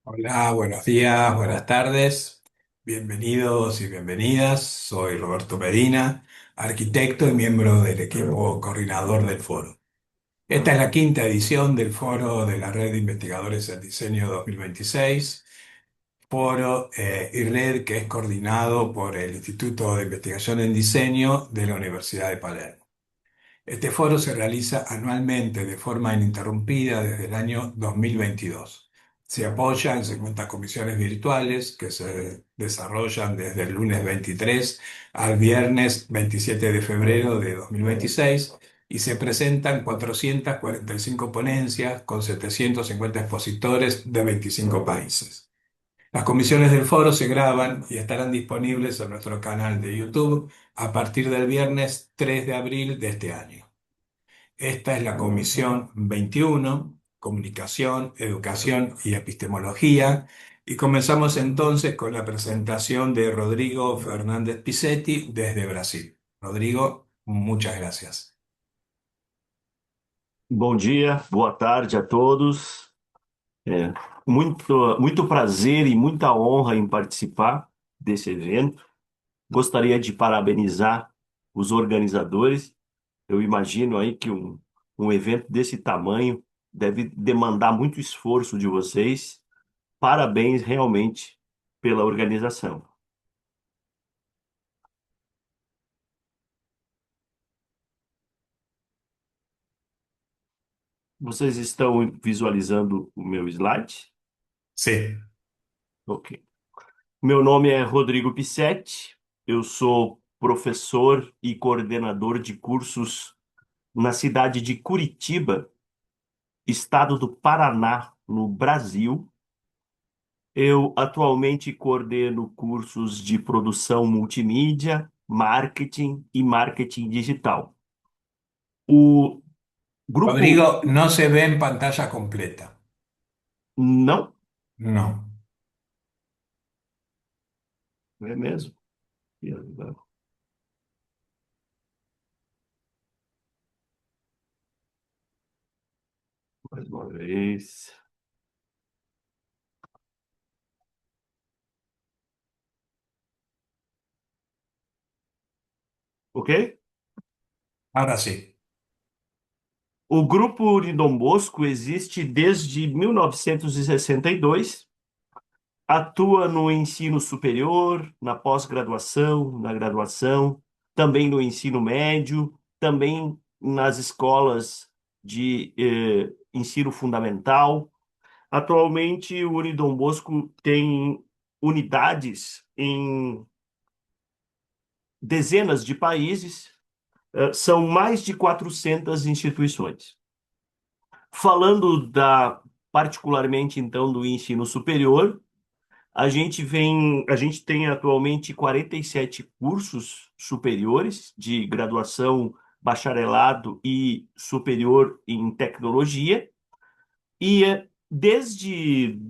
Hola, buenos días, buenas tardes, bienvenidos y bienvenidas. Soy Roberto Medina, arquitecto y miembro del equipo coordinador del foro. Esta es la quinta edición del foro de la Red de Investigadores en Diseño 2026, foro y red que es coordinado por el Instituto de Investigación en Diseño de la Universidad de Palermo. Este foro se realiza anualmente de forma ininterrumpida desde el año 2022. Se apoya en 50 comisiones virtuales que se desarrollan desde el lunes 23 al viernes 27 de febrero de 2026 y se presentan 445 ponencias con 750 expositores de 25 países. Las comisiones del foro se graban y estarán disponibles en nuestro canal de YouTube a partir del viernes 3 de abril de este año. Esta es la Comisión 21, Comunicación, Educación y Epistemología, y comenzamos entonces con la presentación de Rodrigo Fernández Pizzetti desde Brasil. Rodrigo, muchas gracias. Bom dia, boa tarde a todos. É, muito prazer e muita honra em participar desse evento. Gostaria de parabenizar os organizadores. Eu imagino aí que um evento desse tamanho deve demandar muito esforço de vocês. Parabéns realmente pela organização. Vocês estão visualizando o meu slide? Sí. Ok. Meu nome é Rodrigo Pissetti, eu sou professor e coordenador de cursos na cidade de Curitiba, estado do Paraná, no Brasil. Eu atualmente coordeno cursos de produção multimídia, marketing e marketing digital. O grupo Rodrigo, no se ve en pantalla completa. não No. é mesmo. Mais uma vez. Ok? Ahora sí. O Grupo de Dom Bosco existe desde 1962, atua no ensino superior, na pós-graduação, na graduação, também no ensino médio, também nas escolas de ensino fundamental. Atualmente, o Unidom Bosco tem unidades em dezenas de países, são mais de 400 instituições. Falando particularmente então do ensino superior, a gente tem atualmente 47 cursos superiores de graduação, bacharelado e superior em tecnologia. E desde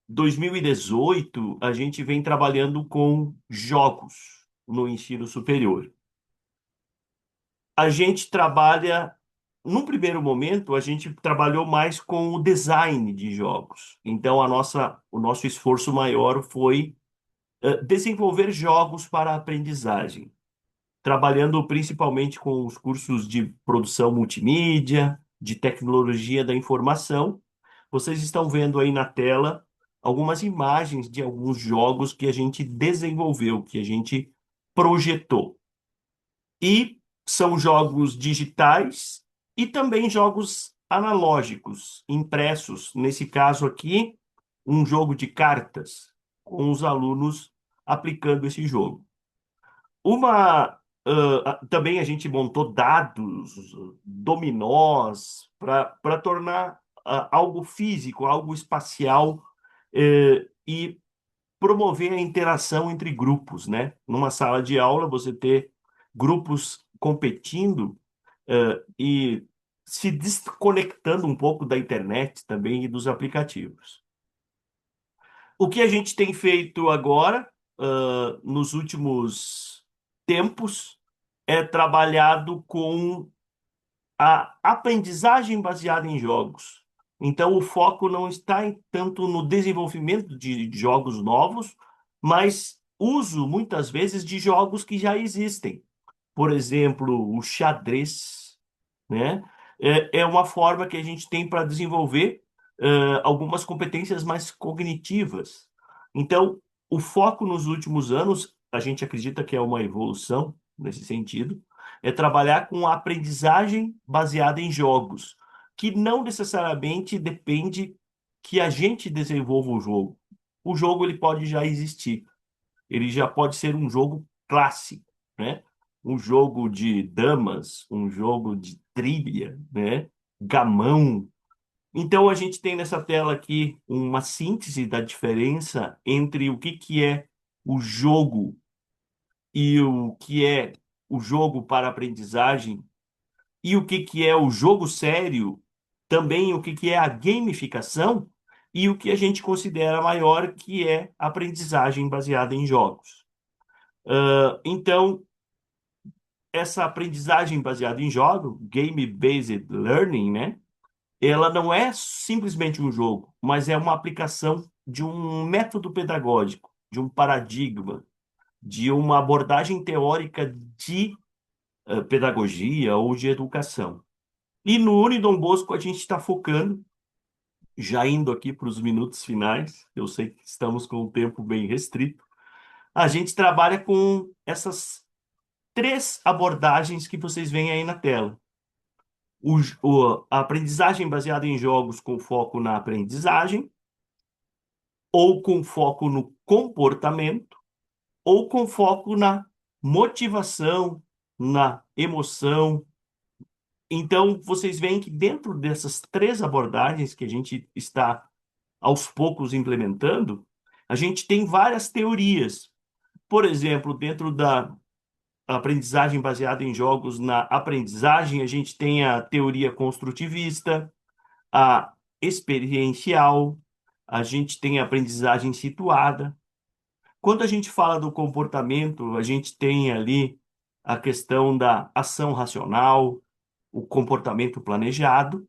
2018 a gente vem trabalhando com jogos no ensino superior. A gente trabalha Num primeiro momento, a gente trabalhou mais com o design de jogos. Então, o nosso esforço maior foi desenvolver jogos para a aprendizagem, trabalhando principalmente com os cursos de produção multimídia, de tecnologia da informação. Vocês estão vendo aí na tela algumas imagens de alguns jogos que a gente desenvolveu, que a gente projetou. E são jogos digitais e também jogos analógicos, impressos. Nesse caso aqui, um jogo de cartas, com os alunos aplicando esse jogo. Também a gente montou dados, dominós, para tornar algo físico, algo espacial, e promover a interação entre grupos, né? Numa sala de aula, você ter grupos competindo, e se desconectando um pouco da internet também e dos aplicativos. O que a gente tem feito agora, nos últimos tempos, é trabalhado com a aprendizagem baseada em jogos. Então, o foco não está tanto no desenvolvimento de jogos novos, mas uso muitas vezes de jogos que já existem. Por exemplo, o xadrez, né? É uma forma que a gente tem para desenvolver algumas competências mais cognitivas. Então, o foco nos últimos anos, a gente acredita que é uma evolução nesse sentido, é trabalhar com a aprendizagem baseada em jogos, que não necessariamente depende que a gente desenvolva o jogo. O jogo ele pode já existir, ele já pode ser um jogo clássico, né? Um jogo de damas, um jogo de trilha, né? Gamão. Então a gente tem nessa tela aqui uma síntese da diferença entre o que é o jogo e o que é o jogo para aprendizagem e o que é o jogo sério, também o que é a gamificação e o que a gente considera maior, que é a aprendizagem baseada em jogos. Então, essa aprendizagem baseada em jogo, game-based learning, né? Ela não é simplesmente um jogo, mas é uma aplicação de um método pedagógico, de um paradigma, de uma abordagem teórica de pedagogia ou de educação. E no Unidom Bosco a gente está focando, já indo aqui para os minutos finais, eu sei que estamos com o tempo bem restrito, a gente trabalha com essas três abordagens que vocês veem aí na tela. A aprendizagem baseada em jogos com foco na aprendizagem, ou com foco no comportamento, ou com foco na motivação, na emoção. Então, vocês veem que dentro dessas três abordagens que a gente está aos poucos implementando, a gente tem várias teorias. Por exemplo, dentro da aprendizagem baseada em jogos, na aprendizagem, a gente tem a teoria construtivista, a experiencial, a gente tem a aprendizagem situada. Quando a gente fala do comportamento, a gente tem ali a questão da ação racional, o comportamento planejado,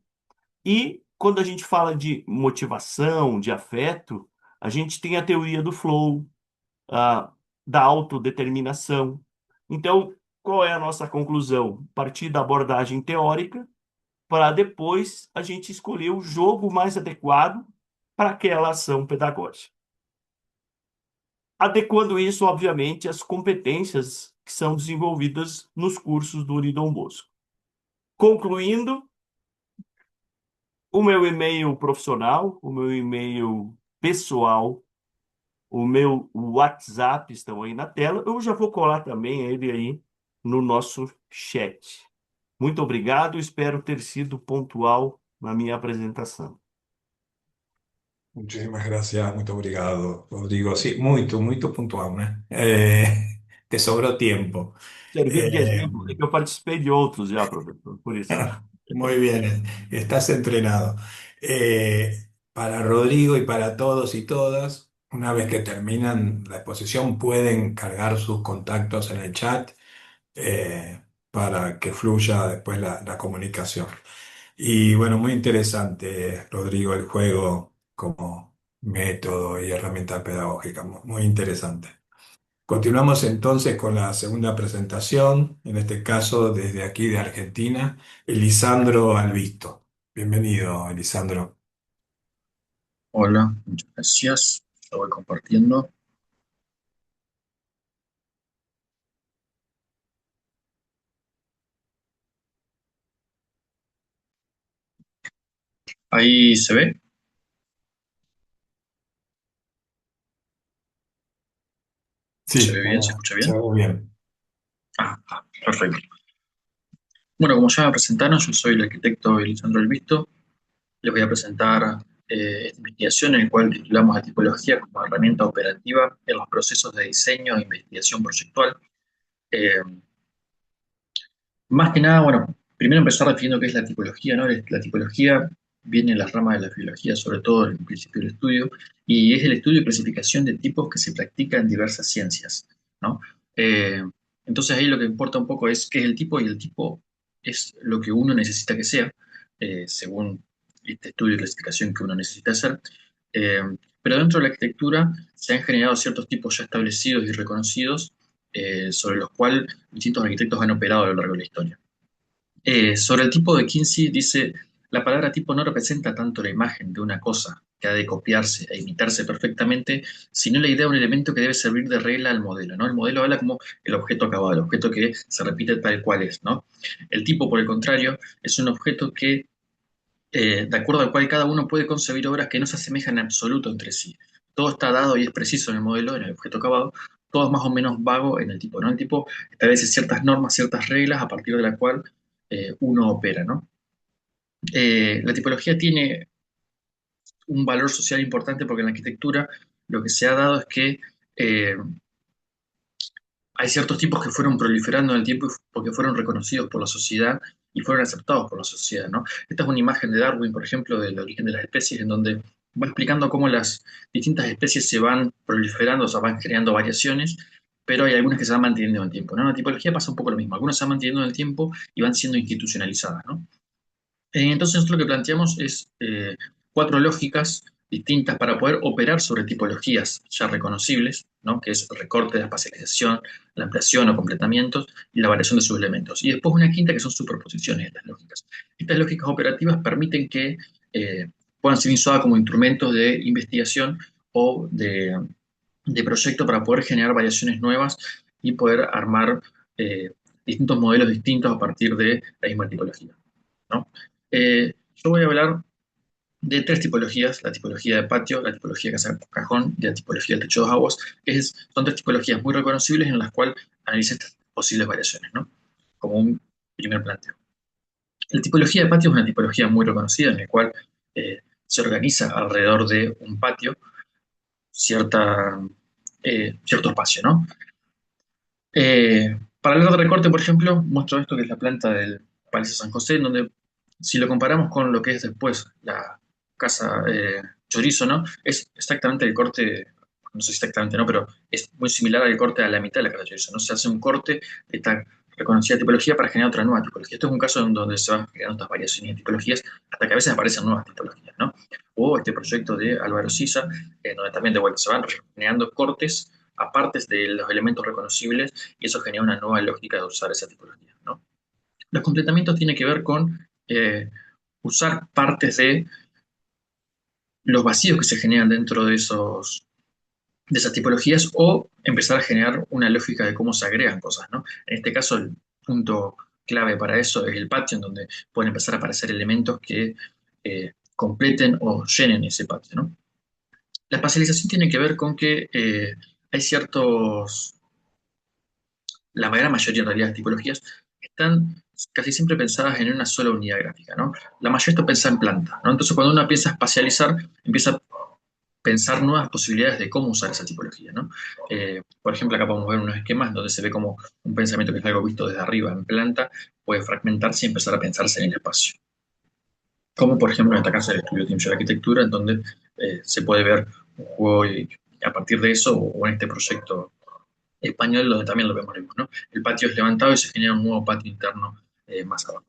e quando a gente fala de motivação, de afeto, a gente tem a teoria do flow, a, da autodeterminação. Então, qual é a nossa conclusão? Partir da abordagem teórica para depois a gente escolher o jogo mais adequado para aquela ação pedagógica. Adequando isso, obviamente, às competências que são desenvolvidas nos cursos do Unidom Bosco. Concluindo, o meu e-mail profissional, o meu e-mail pessoal, o meu WhatsApp estão aí na tela. Eu já vou colar também ele aí no nosso chat. Muito obrigado, espero ter sido pontual na minha apresentação. Muchísimas gracias, muito obrigado, Rodrigo. Sí, muito puntual, né? Te sobró tiempo. Servir de Eh, exemplo, é que eu participei de outros já, professor, por isso. Muy bien, estás entrenado. Para Rodrigo y para todos y todas, una vez que terminan la exposición, pueden cargar sus contactos en el chat para que fluya después la comunicación. Y bueno, muy interesante, Rodrigo, el juego como método y herramienta pedagógica, muy interesante. Continuamos entonces con la segunda presentación, en este caso desde aquí de Argentina, Elisandro Alvisto. Bienvenido, Elisandro. Hola, muchas gracias. Lo voy compartiendo. Ahí se ve. ¿Se Sí, ve bien? ¿Se escucha se bien? ve bien. Perfecto. Bueno, como ya me presentaron, yo soy el arquitecto Elisandro Elvisto. Les voy a presentar esta investigación en la cual titulamos la tipología como herramienta operativa en los procesos de diseño e investigación proyectual. Eh, Más que nada, bueno, primero empezar definiendo qué es la tipología, ¿no? La tipología viene en las ramas de la filología, sobre todo en el principio del estudio, y es el estudio y clasificación de tipos que se practica en diversas ciencias, ¿no? Eh, entonces ahí lo que importa un poco es qué es el tipo, y el tipo es lo que uno necesita que sea, según este estudio y clasificación que uno necesita hacer. Eh, pero dentro de la arquitectura se han generado ciertos tipos ya establecidos y reconocidos, sobre los cuales distintos arquitectos han operado a lo largo de la historia. Sobre el tipo de Kinsey dice, la palabra tipo no representa tanto la imagen de una cosa que ha de copiarse e imitarse perfectamente, sino la idea de un elemento que debe servir de regla al modelo, ¿no? El modelo habla como el objeto acabado, el objeto que se repite tal cual es, ¿no? El tipo, por el contrario, es un objeto que, de acuerdo al cual cada uno puede concebir obras que no se asemejan en absoluto entre sí. Todo está dado y es preciso en el modelo, en el objeto acabado, todo es más o menos vago en el tipo, ¿no? El tipo establece ciertas normas, ciertas reglas a partir de la cual uno opera, ¿no? La tipología tiene un valor social importante porque en la arquitectura lo que se ha dado es que eh, hay ciertos tipos que fueron proliferando en el tiempo porque fueron reconocidos por la sociedad y fueron aceptados por la sociedad, ¿no? Esta es una imagen de Darwin, por ejemplo, del origen de las especies, en donde va explicando cómo las distintas especies se van proliferando, o sea, van creando variaciones, pero hay algunas que se van manteniendo en el tiempo, ¿no? En la tipología pasa un poco lo mismo, algunas se van manteniendo en el tiempo y van siendo institucionalizadas, ¿no? Entonces, nosotros lo que planteamos es cuatro lógicas distintas para poder operar sobre tipologías ya reconocibles, ¿no? Que es el recorte, la espacialización, la ampliación o completamientos y la variación de sus elementos. Y después una quinta que son superposiciones de estas lógicas. Estas lógicas operativas permiten que puedan ser usadas como instrumentos de investigación o de proyecto para poder generar variaciones nuevas y poder armar distintos modelos distintos a partir de la misma tipología, ¿no? Yo voy a hablar de tres tipologías: la tipología de patio, la tipología de casa cajón y la tipología del techo de aguas, son tres tipologías muy reconocibles en las cuales analiza estas posibles variaciones, ¿no? Como un primer planteo. La tipología de patio es una tipología muy reconocida en la cual se organiza alrededor de un patio cierto espacio, ¿no? Para hablar de recorte, por ejemplo, muestro esto que es la planta del Palacio San José, en donde si lo comparamos con lo que es después la casa Chorizo, ¿no? Es exactamente el corte, no sé si exactamente, ¿no? Pero es muy similar al corte a la mitad de la casa Chorizo, ¿no? Se hace un corte de esta reconocida tipología para generar otra nueva tipología. Esto es un caso en donde se van creando estas variaciones de tipologías hasta que a veces aparecen nuevas tipologías, ¿no? O este proyecto de Álvaro Sisa, donde también de vuelta se van generando cortes aparte de los elementos reconocibles y eso genera una nueva lógica de usar esa tipología, ¿no? Los completamientos tienen que ver con usar partes de los vacíos que se generan dentro de esas tipologías o empezar a generar una lógica de cómo se agregan cosas, ¿no? En este caso, el punto clave para eso es el patio, en donde pueden empezar a aparecer elementos que completen o llenen ese patio, ¿no? La espacialización tiene que ver con que hay la gran mayoría en realidad de tipologías están casi siempre pensadas en una sola unidad gráfica, ¿no? La mayoría está pensada en planta, ¿no? Entonces cuando uno empieza a espacializar, empieza a pensar nuevas posibilidades de cómo usar esa tipología, ¿no? Por ejemplo, acá podemos ver unos esquemas donde se ve como un pensamiento que es algo visto desde arriba en planta puede fragmentarse y empezar a pensarse en el espacio. Como por ejemplo en esta casa del estudio Team de Arquitectura, en donde se puede ver un juego y a partir de eso, o en este proyecto español, donde también lo vemos, ¿no? El patio es levantado y se genera un nuevo patio interno más abajo.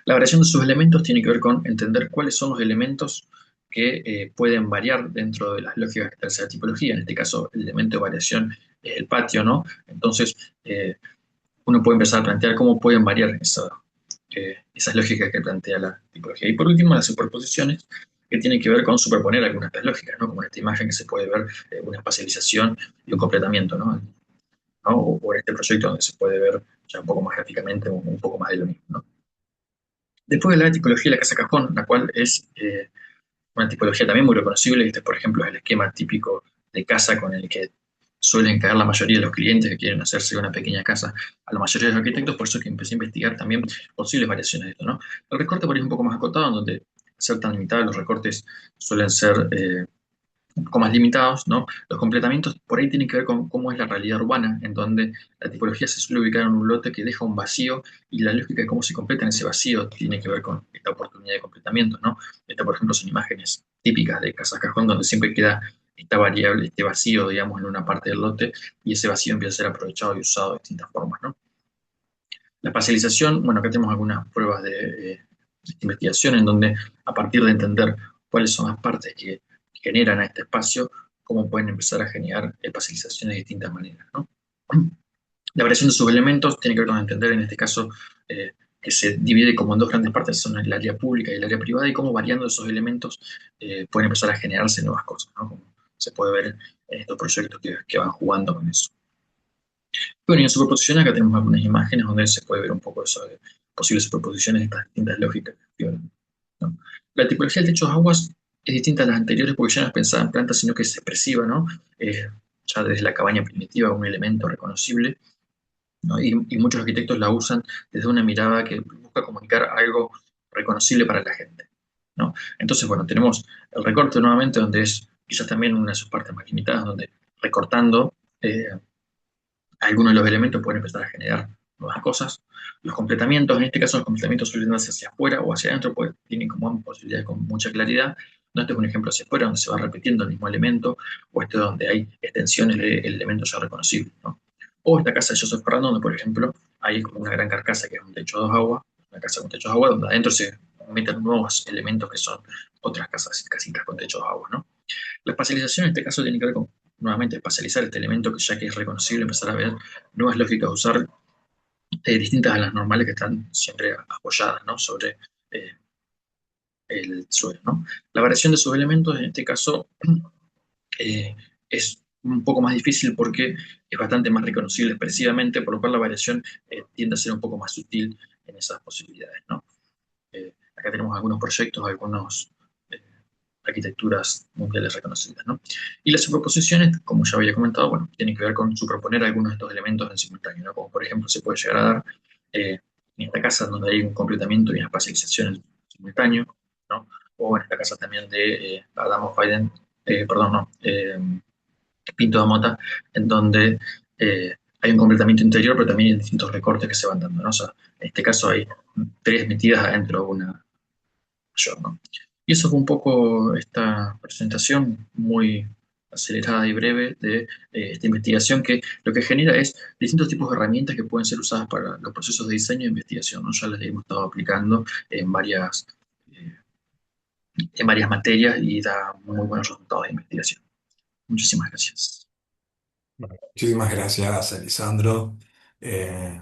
La variación de sus elementos tiene que ver con entender cuáles son los elementos que pueden variar dentro de las lógicas que establece la tipología. En este caso, el elemento de variación es el patio, ¿no? Entonces, uno puede empezar a plantear cómo pueden variar esas lógicas que plantea la tipología. Y por último, las superposiciones, que tienen que ver con superponer algunas de las lógicas, ¿no? Como en esta imagen que se puede ver una espacialización y un completamiento, ¿no? O en este proyecto donde se puede ver ya un poco más gráficamente un poco más de lo mismo, ¿no? Después de la tipología de la casa cajón, la cual es una tipología también muy reconocible. Este, por ejemplo, es el esquema típico de casa con el que suelen caer la mayoría de los clientes que quieren hacerse una pequeña casa a la mayoría de los arquitectos, por eso es que empecé a investigar también posibles variaciones de esto, ¿no? El recorte por ahí es un poco más acotado, en donde al ser tan limitados los recortes suelen ser un poco más limitados, ¿no? Los completamientos por ahí tienen que ver con cómo es la realidad urbana, en donde la tipología se suele ubicar en un lote que deja un vacío y la lógica de cómo se completa en ese vacío tiene que ver con esta oportunidad de completamiento, ¿no? Esta, por ejemplo, son imágenes típicas de casas cajón donde siempre queda esta variable, este vacío, digamos, en una parte del lote y ese vacío empieza a ser aprovechado y usado de distintas formas, ¿no? La parcialización, bueno, acá tenemos algunas pruebas de esta investigación en donde a partir de entender cuáles son las partes que generan a este espacio, cómo pueden empezar a generar facilitaciones de distintas maneras, ¿no? La variación de sus elementos tiene que ver con entender, en este caso, que se divide como en dos grandes partes, son el área pública y el área privada, y cómo variando esos elementos pueden empezar a generarse nuevas cosas, ¿no? Como se puede ver en estos proyectos que van jugando con eso. Bueno, y en superposición acá tenemos algunas imágenes donde se puede ver un poco eso de posibles superposiciones de estas distintas lógicas que estoy hablando, ¿no? La tipología del techo de aguas es distinta a las anteriores porque ya no es pensada en plantas, sino que es expresiva, ¿no? Ya desde la cabaña primitiva, un elemento reconocible, ¿no? Y muchos arquitectos la usan desde una mirada que busca comunicar algo reconocible para la gente, ¿no? Entonces, bueno, tenemos el recorte nuevamente, donde es quizás también una de sus partes más limitadas, donde recortando algunos de los elementos pueden empezar a generar nuevas cosas. Los completamientos, en este caso los completamientos suelen darse hacia afuera o hacia adentro, pues tienen como ambas posibilidades con mucha claridad. No, este es un ejemplo hacia afuera, donde se va repitiendo el mismo elemento, o este donde hay extensiones del elemento ya reconocible, ¿no? O esta casa de Joseph Ferrando, donde por ejemplo hay como una gran carcasa que es un techo de dos aguas, una casa con techo de agua, donde adentro se meten nuevos elementos que son otras casas, casitas con techo de agua, ¿no? La espacialización en este caso tiene que ver con, nuevamente, espacializar este elemento que ya que es reconocible, empezar a ver nuevas lógicas, usar distintas a las normales que están siempre apoyadas, ¿no? Sobre eh, el suelo, ¿no? La variación de sus elementos en este caso eh, es un poco más difícil porque es bastante más reconocible expresivamente, por lo cual la variación tiende a ser un poco más sutil en esas posibilidades, ¿no? Acá tenemos algunos proyectos, algunos eh, arquitecturas mundiales reconocidas, ¿no? Y las superposiciones, como ya había comentado, bueno, tienen que ver con superponer algunos de estos elementos en simultáneo, ¿no? Como por ejemplo se puede llegar a dar en esta casa donde hay un completamiento y una espacialización en simultáneo, ¿no? O en esta casa también de Adamo Fayden, perdón, no, Pinto da Mota, en donde hay un completamiento interior, pero también hay distintos recortes que se van dando, ¿no? O sea, en este caso hay tres metidas adentro de una mayor, ¿no? Y eso fue un poco esta presentación muy acelerada y breve de esta investigación que lo que genera es distintos tipos de herramientas que pueden ser usadas para los procesos de diseño e investigación, ¿no? Ya las hemos estado aplicando eh, en varias materias y da muy buenos resultados de investigación. Muchísimas gracias. Muchísimas gracias, Elisandro. Eh,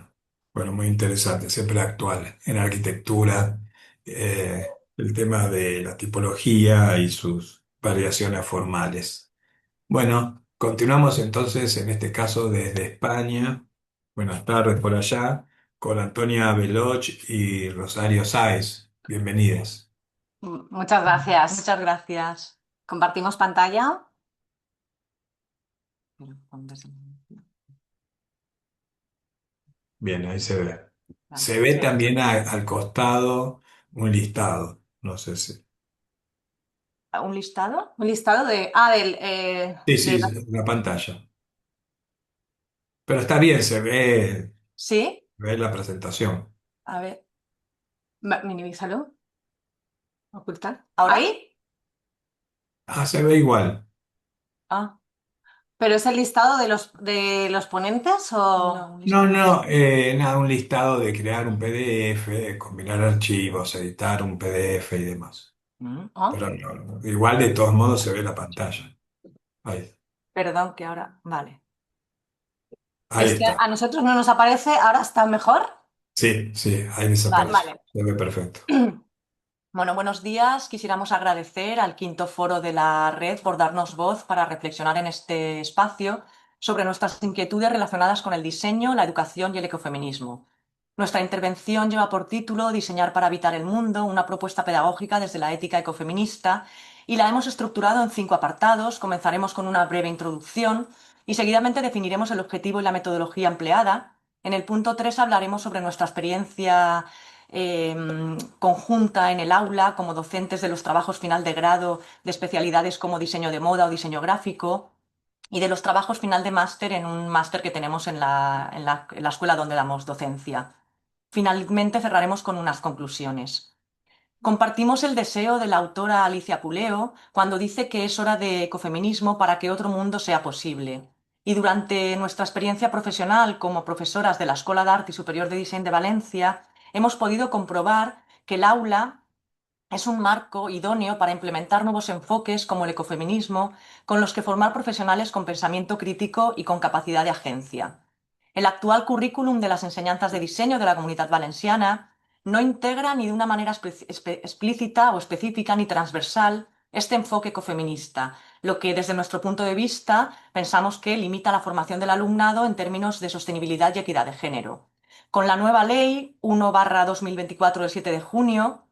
bueno, muy interesante, siempre actual en arquitectura, el tema de la tipología y sus variaciones formales. Bueno, continuamos entonces, en este caso desde España. Buenas tardes por allá, con Antonia Veloch y Rosario Sáez. Bienvenidas. Muchas gracias. Muchas gracias. ¿Compartimos pantalla? Bien, ahí se ve. Vale. Se ve también al costado un listado. No sé si. ¿Un listado? Un listado de... Ah, del... Sí, sí, la pantalla. Pero está bien, ¿Sí? ve la presentación. A ver. Minimízalo. Ocultar. ¿Ahora ahí? Ah, se ve igual. Ah. ¿Pero es el listado de los ponentes o...? No, un No, listado. no, nada, un listado de crear un PDF, combinar archivos, editar un PDF y demás. Ah, Pero no, igual de todos modos se ve la pantalla. Ahí, perdón, que ahora... Vale. ahí Es que está. a nosotros no nos aparece, ¿ahora está mejor? Sí, sí, ahí Vale, desapareció. vale. Se ve perfecto. Bueno, buenos días. Quisiéramos agradecer al quinto foro de la red por darnos voz para reflexionar en este espacio sobre nuestras inquietudes relacionadas con el diseño, la educación y el ecofeminismo. Nuestra intervención lleva por título Diseñar para habitar el mundo, una propuesta pedagógica desde la ética ecofeminista, y la hemos estructurado en 5 apartados. Comenzaremos con una breve introducción y seguidamente definiremos el objetivo y la metodología empleada. En el punto 3 hablaremos sobre nuestra experiencia conjunta en el aula como docentes de los trabajos final de grado de especialidades como diseño de moda o diseño gráfico y de los trabajos final de máster en un máster que tenemos en la escuela donde damos docencia. Finalmente cerraremos con unas conclusiones. Compartimos el deseo de la autora Alicia Puleo cuando dice que es hora de ecofeminismo para que otro mundo sea posible. Y durante nuestra experiencia profesional como profesoras de la Escuela de Arte y Superior de Diseño de Valencia, hemos podido comprobar que el aula es un marco idóneo para implementar nuevos enfoques como el ecofeminismo, con los que formar profesionales con pensamiento crítico y con capacidad de agencia. El actual currículum de las enseñanzas de diseño de la Comunitat Valenciana no integra ni de una manera explícita o específica ni transversal este enfoque ecofeminista, lo que desde nuestro punto de vista pensamos que limita la formación del alumnado en términos de sostenibilidad y equidad de género. Con la nueva ley 1/2024 del 7 de junio,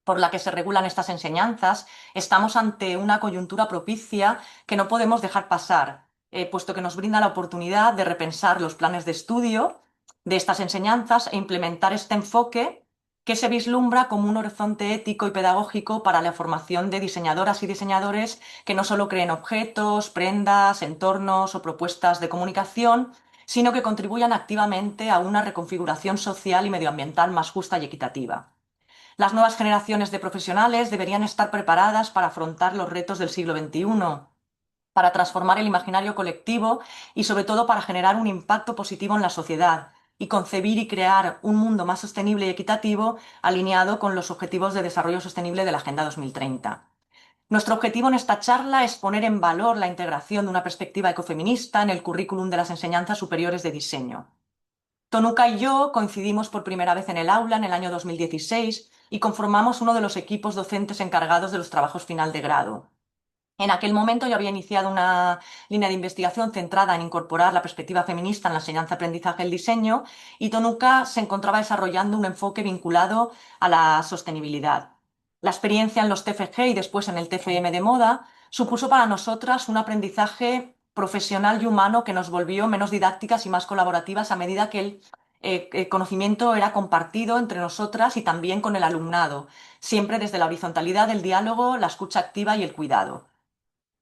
por la que se regulan estas enseñanzas, estamos ante una coyuntura propicia que no podemos dejar pasar, puesto que nos brinda la oportunidad de repensar los planes de estudio de estas enseñanzas e implementar este enfoque que se vislumbra como un horizonte ético y pedagógico para la formación de diseñadoras y diseñadores que no solo creen objetos, prendas, entornos o propuestas de comunicación, sino que contribuyan activamente a una reconfiguración social y medioambiental más justa y equitativa. Las nuevas generaciones de profesionales deberían estar preparadas para afrontar los retos del siglo XXI, para transformar el imaginario colectivo y sobre todo para generar un impacto positivo en la sociedad y concebir y crear un mundo más sostenible y equitativo alineado con los Objetivos de Desarrollo Sostenible de la Agenda 2030. Nuestro objetivo en esta charla es poner en valor la integración de una perspectiva ecofeminista en el currículum de las enseñanzas superiores de diseño. Tonuca y yo coincidimos por primera vez en el aula en el año 2016 y conformamos uno de los equipos docentes encargados de los trabajos final de grado. En aquel momento yo había iniciado una línea de investigación centrada en incorporar la perspectiva feminista en la enseñanza, aprendizaje y el diseño, y Tonuca se encontraba desarrollando un enfoque vinculado a la sostenibilidad. La experiencia en los TFG y después en el TFM de moda supuso para nosotras un aprendizaje profesional y humano que nos volvió menos didácticas y más colaborativas a medida que el conocimiento era compartido entre nosotras y también con el alumnado, siempre desde la horizontalidad del diálogo, la escucha activa y el cuidado.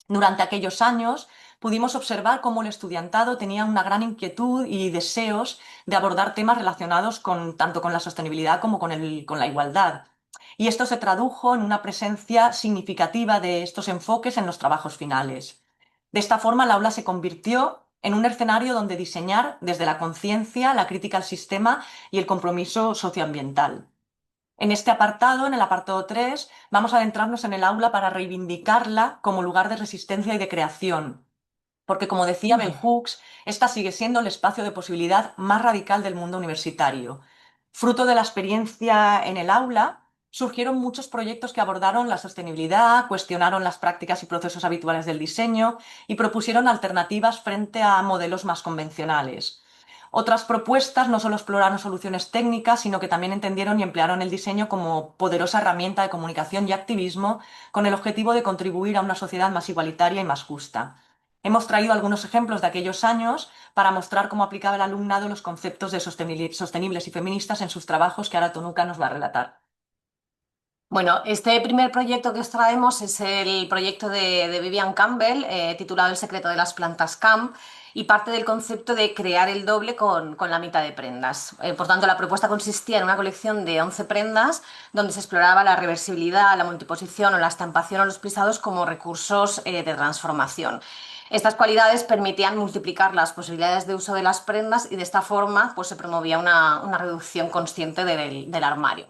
Durante aquellos años pudimos observar cómo el estudiantado tenía una gran inquietud y deseos de abordar temas relacionados tanto con la sostenibilidad como con la igualdad. Y esto se tradujo en una presencia significativa de estos enfoques en los trabajos finales. De esta forma, el aula se convirtió en un escenario donde diseñar desde la conciencia, la crítica al sistema y el compromiso socioambiental. En este apartado, en el apartado 3, vamos a adentrarnos en el aula para reivindicarla como lugar de resistencia y de creación, porque como decía Bell Hooks, esta sigue siendo el espacio de posibilidad más radical del mundo universitario. Fruto de la experiencia en el aula, surgieron muchos proyectos que abordaron la sostenibilidad, cuestionaron las prácticas y procesos habituales del diseño y propusieron alternativas frente a modelos más convencionales. Otras propuestas no solo exploraron soluciones técnicas, sino que también entendieron y emplearon el diseño como poderosa herramienta de comunicación y activismo con el objetivo de contribuir a una sociedad más igualitaria y más justa. Hemos traído algunos ejemplos de aquellos años para mostrar cómo aplicaba el alumnado los conceptos de sostenibles y feministas en sus trabajos que ahora Tonuca nos va a relatar. Bueno, este primer proyecto que os traemos es el proyecto de Vivian Campbell, titulado El secreto de las plantas CAM, y parte del concepto de crear el doble con la mitad de prendas. Por tanto, la propuesta consistía en una colección de 11 prendas donde se exploraba la reversibilidad, la multiposición o la estampación o los plisados como recursos de transformación. Estas cualidades permitían multiplicar las posibilidades de uso de las prendas y de esta forma pues, se promovía una reducción consciente del armario.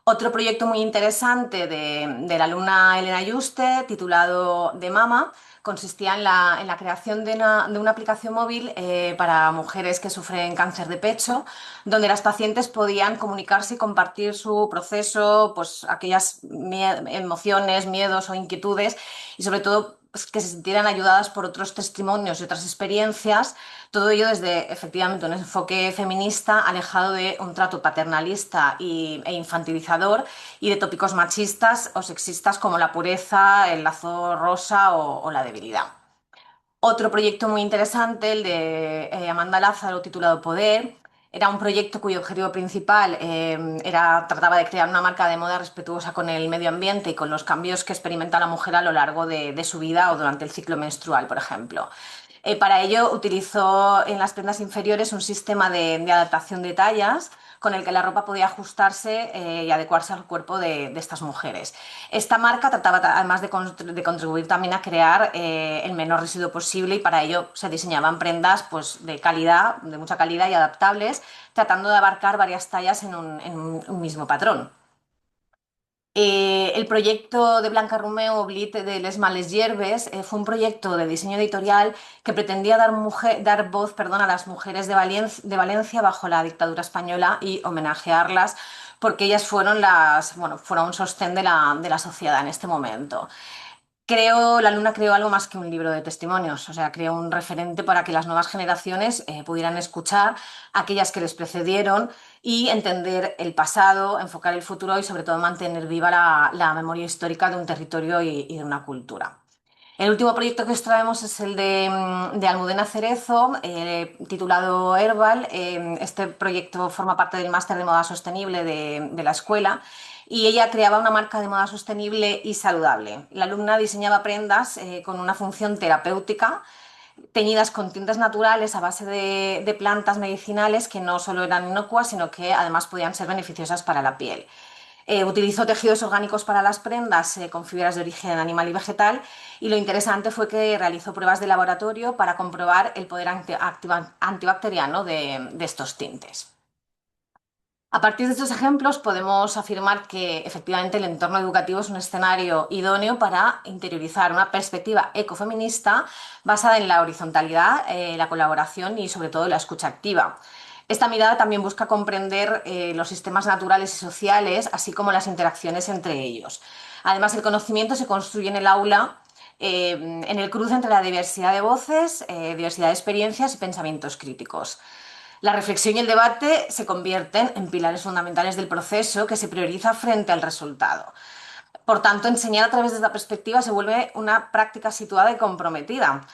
Otro proyecto muy interesante de la alumna Elena Yuste, titulado De Mama, consistía en la creación de una aplicación móvil para mujeres que sufren cáncer de pecho, donde las pacientes podían comunicarse y compartir su proceso, pues aquellas emociones, miedos o inquietudes, y sobre todo pues, que se sintieran ayudadas por otros testimonios y otras experiencias. Todo ello desde efectivamente un enfoque feminista alejado de un trato paternalista e infantilizador y de tópicos machistas o sexistas como la pureza, el lazo rosa o la debilidad. Otro proyecto muy interesante, el de Amanda Lázaro, titulado Poder, era un proyecto cuyo objetivo principal trataba de crear una marca de moda respetuosa con el medio ambiente y con los cambios que experimenta la mujer a lo largo de su vida o durante el ciclo menstrual, por ejemplo. Para ello utilizó en las prendas inferiores un sistema de adaptación de tallas con el que la ropa podía ajustarse y adecuarse al cuerpo de estas mujeres. Esta marca trataba además de contribuir también a crear el menor residuo posible y para ello se diseñaban prendas pues, de mucha calidad y adaptables, tratando de abarcar varias tallas en un mismo patrón. El proyecto de Blanca Romeo, Oblit de Les Males Hierbes, fue un proyecto de diseño editorial que pretendía dar voz, perdón, a las mujeres de Valencia bajo la dictadura española y homenajearlas porque ellas fueron bueno, fueron un sostén de la sociedad en este momento. La Luna creó algo más que un libro de testimonios, o sea, creó un referente para que las nuevas generaciones pudieran escuchar a aquellas que les precedieron y entender el pasado, enfocar el futuro y sobre todo mantener viva la memoria histórica de un territorio y de una cultura. El último proyecto que extraemos es el de Almudena Cerezo, titulado Herbal. Este proyecto forma parte del máster de moda sostenible de la escuela y ella creaba una marca de moda sostenible y saludable. La alumna diseñaba prendas con una función terapéutica, teñidas con tintes naturales a base de plantas medicinales que no solo eran inocuas, sino que además podían ser beneficiosas para la piel. Utilizó tejidos orgánicos para las prendas con fibras de origen animal y vegetal y lo interesante fue que realizó pruebas de laboratorio para comprobar el poder antibacteriano de estos tintes. A partir de estos ejemplos podemos afirmar que efectivamente el entorno educativo es un escenario idóneo para interiorizar una perspectiva ecofeminista basada en la horizontalidad, la colaboración y sobre todo la escucha activa. Esta mirada también busca comprender los sistemas naturales y sociales, así como las interacciones entre ellos. Además, el conocimiento se construye en el aula, en el cruce entre la diversidad de voces, diversidad de experiencias y pensamientos críticos. La reflexión y el debate se convierten en pilares fundamentales del proceso que se prioriza frente al resultado. Por tanto, enseñar a través de esta perspectiva se vuelve una práctica situada y comprometida,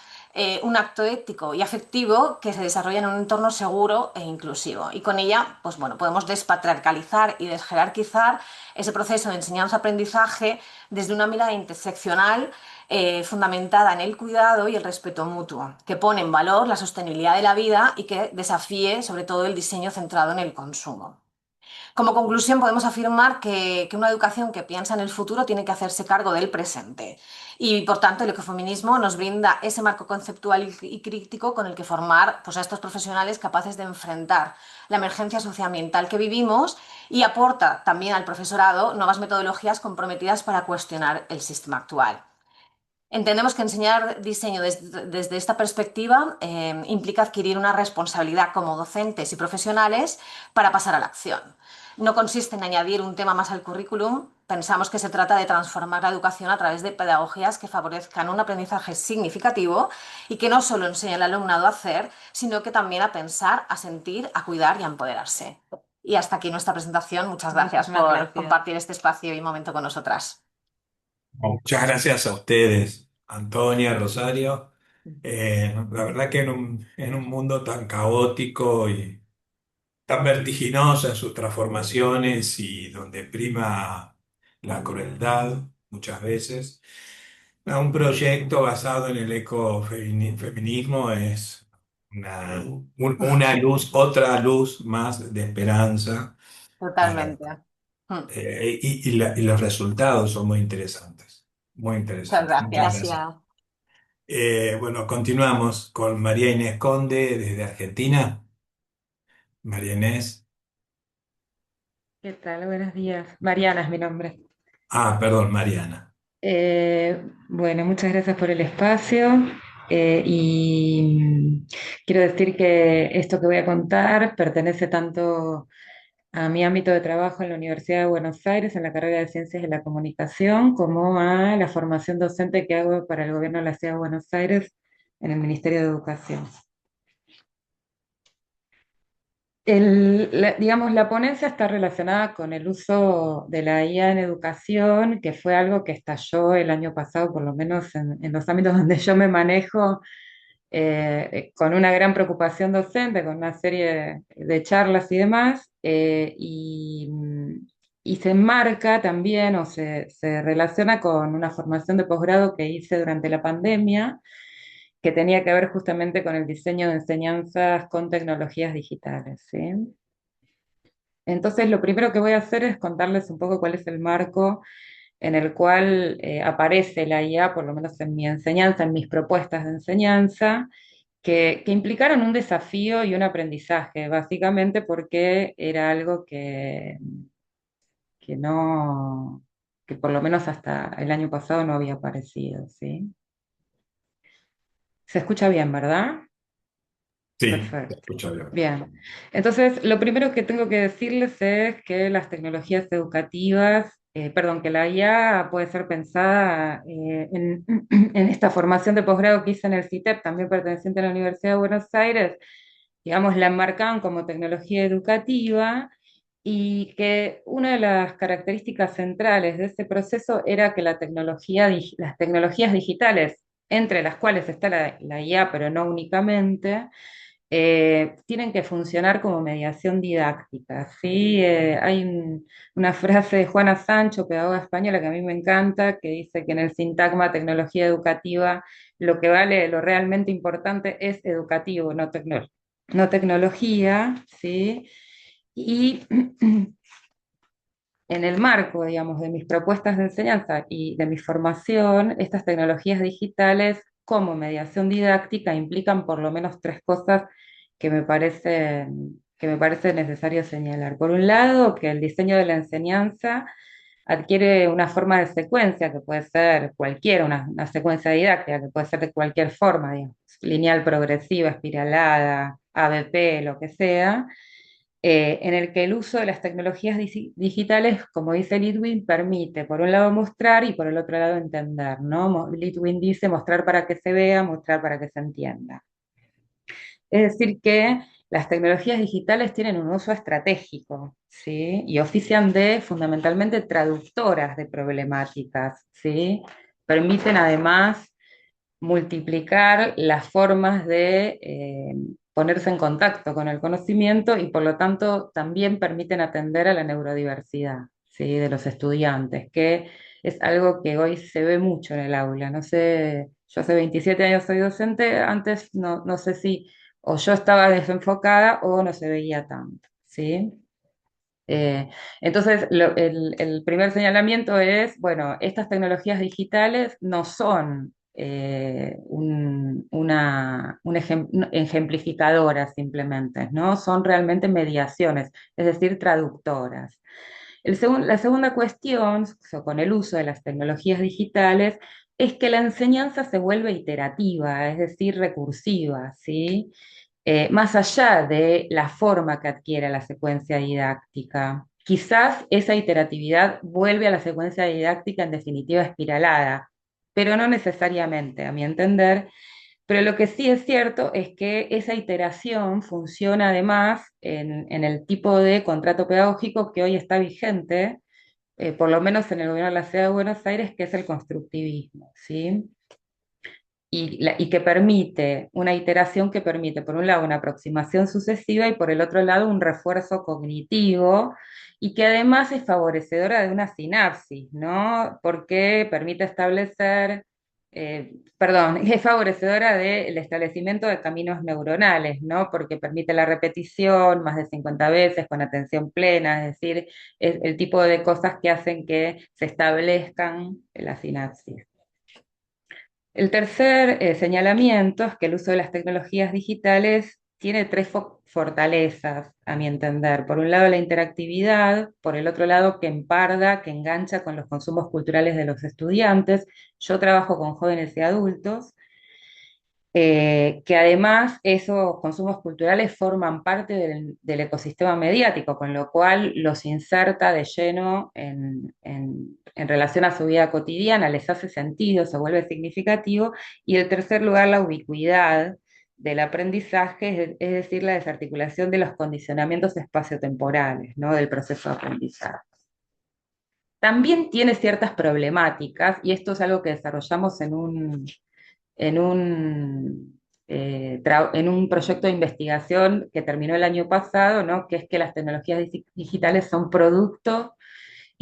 un acto ético y afectivo que se desarrolla en un entorno seguro e inclusivo. Y con ella, pues bueno, podemos despatriarcalizar y desjerarquizar ese proceso de enseñanza-aprendizaje desde una mirada interseccional fundamentada en el cuidado y el respeto mutuo, que pone en valor la sostenibilidad de la vida y que desafíe sobre todo el diseño centrado en el consumo. Como conclusión, podemos afirmar que una educación que piensa en el futuro tiene que hacerse cargo del presente. Y, por tanto, el ecofeminismo nos brinda ese marco conceptual y crítico con el que formar pues, a estos profesionales capaces de enfrentar la emergencia socioambiental que vivimos y aporta también al profesorado nuevas metodologías comprometidas para cuestionar el sistema actual. Entendemos que enseñar diseño desde esta perspectiva implica adquirir una responsabilidad como docentes y profesionales para pasar a la acción. No consiste en añadir un tema más al currículum, pensamos que se trata de transformar la educación a través de pedagogías que favorezcan un aprendizaje significativo y que no solo enseñen al alumnado a hacer, sino que también a pensar, a sentir, a cuidar y a empoderarse. Y hasta aquí nuestra presentación. Muchas gracias Muchísimas por gracias. compartir este espacio y momento con nosotras. Muchas gracias a ustedes, Antonia, Rosario. La verdad que en un mundo tan caótico y tan vertiginoso en sus transformaciones y donde prima la crueldad muchas veces, un proyecto basado en el ecofeminismo es una luz, otra luz más de esperanza para, Totalmente. y los resultados son muy interesantes, muy Muchas interesantes. Muchas gracias. gracias. Gracias. Bueno, continuamos con María Inés Conde desde Argentina. María Inés. ¿Qué tal? Buenos días. Mariana es mi nombre. Perdón, Mariana. Bueno, muchas gracias por el espacio y quiero decir que esto que voy a contar pertenece tanto a mi ámbito de trabajo en la Universidad de Buenos Aires, en la carrera de Ciencias de la Comunicación, como a la formación docente que hago para el gobierno de la Ciudad de Buenos Aires en el Ministerio de Educación. Digamos, la ponencia está relacionada con el uso de la IA en educación, que fue algo que estalló el año pasado, por lo menos en los ámbitos donde yo me manejo, con una gran preocupación docente, con una serie de charlas y demás, y se enmarca también o se relaciona con una formación de posgrado que hice durante la pandemia que tenía que ver justamente con el diseño de enseñanzas con tecnologías digitales, ¿sí? Entonces, lo primero que voy a hacer es contarles un poco cuál es el marco en el cual aparece la IA, por lo menos en mi enseñanza, en mis propuestas de enseñanza, que implicaron un desafío y un aprendizaje, básicamente porque era algo que no, que por lo menos hasta el año pasado no había aparecido, ¿sí? Se escucha bien, ¿verdad? Sí, te Perfecto. escucho bien. Bien. Entonces, lo primero que tengo que decirles es que las tecnologías educativas, perdón, que la IA puede ser pensada en esta formación de posgrado que hice en el CITEP, también perteneciente a la Universidad de Buenos Aires, digamos, la enmarcaban como tecnología educativa y que una de las características centrales de ese proceso era que las tecnologías digitales, entre las cuales está la IA, pero no únicamente, tienen que funcionar como mediación didáctica, ¿sí? Una frase de Juana Sancho, pedagoga española, que a mí me encanta, que dice que en el sintagma tecnología educativa lo que vale, lo realmente importante es educativo, no tecnología, ¿sí? Y en el marco, digamos, de mis propuestas de enseñanza y de mi formación, estas tecnologías digitales como mediación didáctica implican por lo menos tres cosas que me parece necesario señalar. Por un lado, que el diseño de la enseñanza adquiere una forma de secuencia, que puede ser cualquiera, una secuencia didáctica, que puede ser de cualquier forma, digamos, lineal progresiva, espiralada, ABP, lo que sea, en el que el uso de las tecnologías digitales, como dice Litwin, permite, por un lado, mostrar y por el otro lado, entender, ¿no? Litwin dice mostrar para que se vea, mostrar para que se entienda. Es decir, que las tecnologías digitales tienen un uso estratégico, ¿sí? Y ofician de, fundamentalmente, traductoras de problemáticas, ¿sí? Permiten, además, multiplicar las formas de ponerse en contacto con el conocimiento y por lo tanto también permiten atender a la neurodiversidad, ¿sí? De los estudiantes, que es algo que hoy se ve mucho en el aula. No sé, yo hace 27 años soy docente, antes no sé si o yo estaba desenfocada o no se veía tanto, ¿sí? Eh, entonces, el primer señalamiento es, bueno, estas tecnologías digitales no son ejemplificadoras simplemente, ¿no? Son realmente mediaciones, es decir, traductoras. La segunda cuestión, con el uso de las tecnologías digitales, es que la enseñanza se vuelve iterativa, es decir, recursiva, ¿sí? Más allá de la forma que adquiere la secuencia didáctica. Quizás esa iteratividad vuelve a la secuencia didáctica en definitiva espiralada, pero no necesariamente, a mi entender. Pero lo que sí es cierto es que esa iteración funciona además en el tipo de contrato pedagógico que hoy está vigente, por lo menos en el gobierno de la Ciudad de Buenos Aires, que es el constructivismo, ¿sí? Y que permite una iteración que permite, por un lado, una aproximación sucesiva y por el otro lado, un refuerzo cognitivo y que además es favorecedora de una sinapsis, ¿no? Porque permite establecer, perdón, es favorecedora del establecimiento de caminos neuronales, ¿no? Porque permite la repetición más de 50 veces con atención plena, es decir, es el tipo de cosas que hacen que se establezcan las sinapsis. El tercer señalamiento es que el uso de las tecnologías digitales tiene tres fortalezas, a mi entender. Por un lado, la interactividad, por el otro lado, que emparda, que engancha con los consumos culturales de los estudiantes. Yo trabajo con jóvenes y adultos que además esos consumos culturales forman parte del ecosistema mediático, con lo cual los inserta de lleno en relación a su vida cotidiana, les hace sentido, se vuelve significativo. Y en tercer lugar, la ubicuidad del aprendizaje, es decir, la desarticulación de los condicionamientos espaciotemporales, ¿no? Del proceso de aprendizaje. También tiene ciertas problemáticas, y esto es algo que desarrollamos en un proyecto de investigación que terminó el año pasado, ¿no? Que es que las tecnologías digitales son producto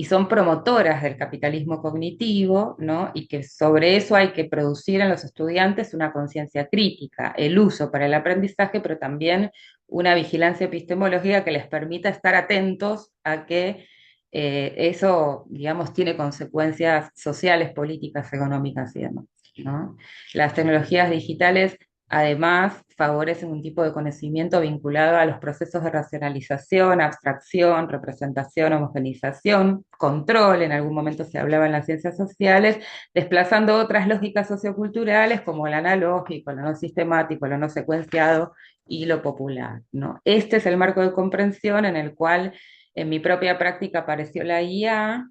y son promotoras del capitalismo cognitivo, ¿no? Y que sobre eso hay que producir en los estudiantes una conciencia crítica, el uso para el aprendizaje, pero también una vigilancia epistemológica que les permita estar atentos a que eso, digamos, tiene consecuencias sociales, políticas, económicas y demás, ¿no? Las tecnologías digitales, además, favorecen un tipo de conocimiento vinculado a los procesos de racionalización, abstracción, representación, homogeneización, control, en algún momento se hablaba en las ciencias sociales, desplazando otras lógicas socioculturales como el analógico, lo no sistemático, lo no secuenciado y lo popular, ¿no? Este es el marco de comprensión en el cual en mi propia práctica apareció la IA.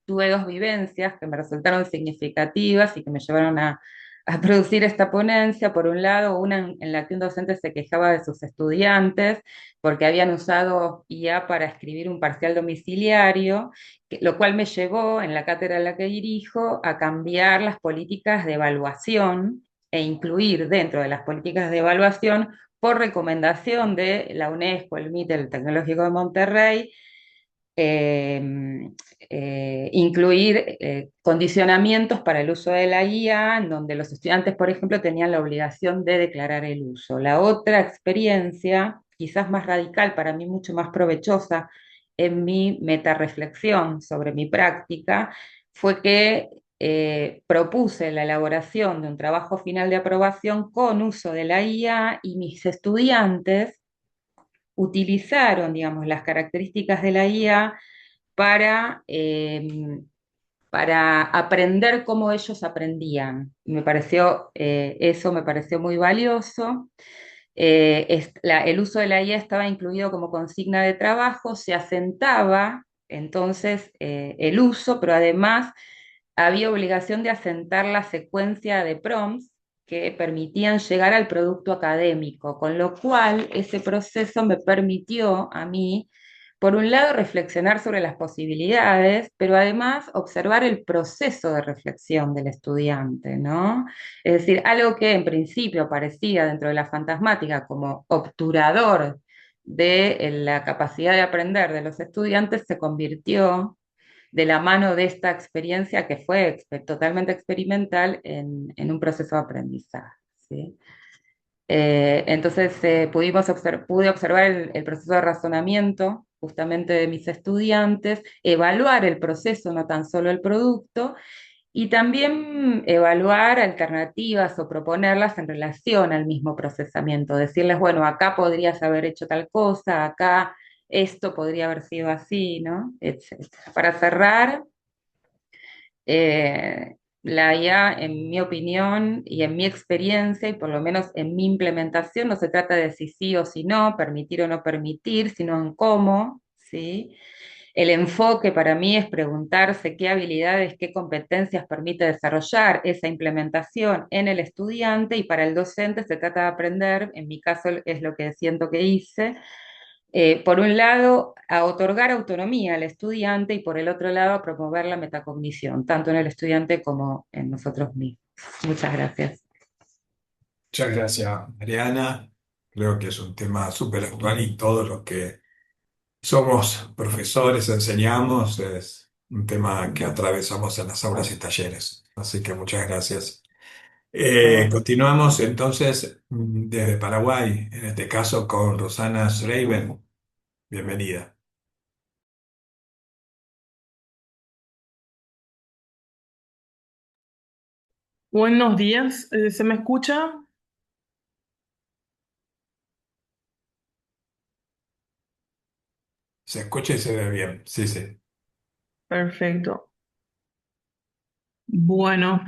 Tuve dos vivencias que me resultaron significativas y que me llevaron a producir esta ponencia. Por un lado, una en la que un docente se quejaba de sus estudiantes porque habían usado IA para escribir un parcial domiciliario, lo cual me llevó, en la cátedra a la que dirijo, a cambiar las políticas de evaluación e incluir dentro de las políticas de evaluación, por recomendación de la UNESCO, el MIT, el Tecnológico de Monterrey, eh, incluir condicionamientos para el uso de la guía, en donde los estudiantes, por ejemplo, tenían la obligación de declarar el uso. La otra experiencia, quizás más radical, para mí mucho más provechosa en mi metarreflexión sobre mi práctica, fue que propuse la elaboración de un trabajo final de aprobación con uso de la IA y mis estudiantes utilizaron, digamos, las características de la IA para, para aprender cómo ellos aprendían. Eso me pareció muy valioso. El uso de la IA estaba incluido como consigna de trabajo, se asentaba entonces el uso, pero además había obligación de asentar la secuencia de prompts que permitían llegar al producto académico, con lo cual ese proceso me permitió a mí, por un lado, reflexionar sobre las posibilidades, pero además observar el proceso de reflexión del estudiante, ¿no? Es decir, algo que en principio parecía dentro de la fantasmática como obturador de la capacidad de aprender de los estudiantes se convirtió de la mano de esta experiencia que fue totalmente experimental en un proceso de aprendizaje, ¿sí? Entonces pude observar el proceso de razonamiento justamente de mis estudiantes, evaluar el proceso, no tan solo el producto, y también evaluar alternativas o proponerlas en relación al mismo procesamiento, decirles, bueno, acá podrías haber hecho tal cosa, acá esto podría haber sido así, ¿no? Etcétera. Para cerrar, la IA, en mi opinión y en mi experiencia, y por lo menos en mi implementación, no se trata de si sí o si no, permitir o no permitir, sino en cómo, ¿sí? El enfoque para mí es preguntarse qué habilidades, qué competencias permite desarrollar esa implementación en el estudiante, y para el docente se trata de aprender, en mi caso es lo que siento que hice, por un lado, a otorgar autonomía al estudiante y por el otro lado, a promover la metacognición, tanto en el estudiante como en nosotros mismos. Muchas gracias. Muchas gracias, Mariana. Creo que es un tema súper actual y todos los que somos profesores, enseñamos, es un tema que atravesamos en las aulas y talleres. Así que muchas gracias. Continuamos entonces desde Paraguay, en este caso con Rosana Schreiber. Bienvenida. Buenos días, ¿se me escucha? Se escucha y se ve bien. Sí, sí. Perfecto. Bueno,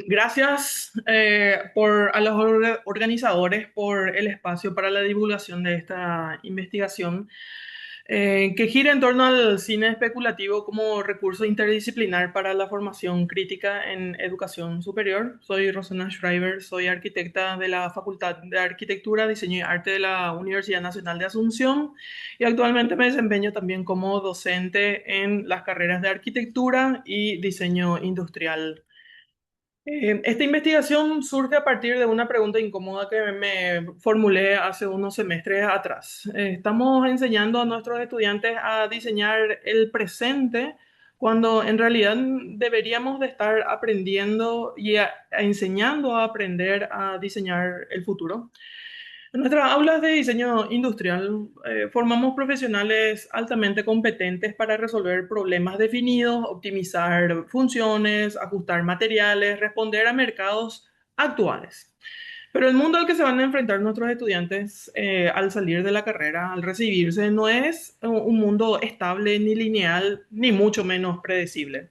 gracias a los organizadores por el espacio para la divulgación de esta investigación, que gira en torno al cine especulativo como recurso interdisciplinar para la formación crítica en educación superior. Soy Rosana Schreiber, soy arquitecta de la Facultad de Arquitectura, Diseño y Arte de la Universidad Nacional de Asunción, y actualmente me desempeño también como docente en las carreras de arquitectura y diseño industrial. Esta investigación surge a partir de una pregunta incómoda que me formulé hace unos semestres atrás. Estamos enseñando a nuestros estudiantes a diseñar el presente cuando en realidad deberíamos de estar aprendiendo y enseñando a aprender a diseñar el futuro. En nuestras aulas de diseño industrial formamos profesionales altamente competentes para resolver problemas definidos, optimizar funciones, ajustar materiales, responder a mercados actuales. Pero el mundo al que se van a enfrentar nuestros estudiantes al salir de la carrera, al recibirse, no es un mundo estable ni lineal, ni mucho menos predecible.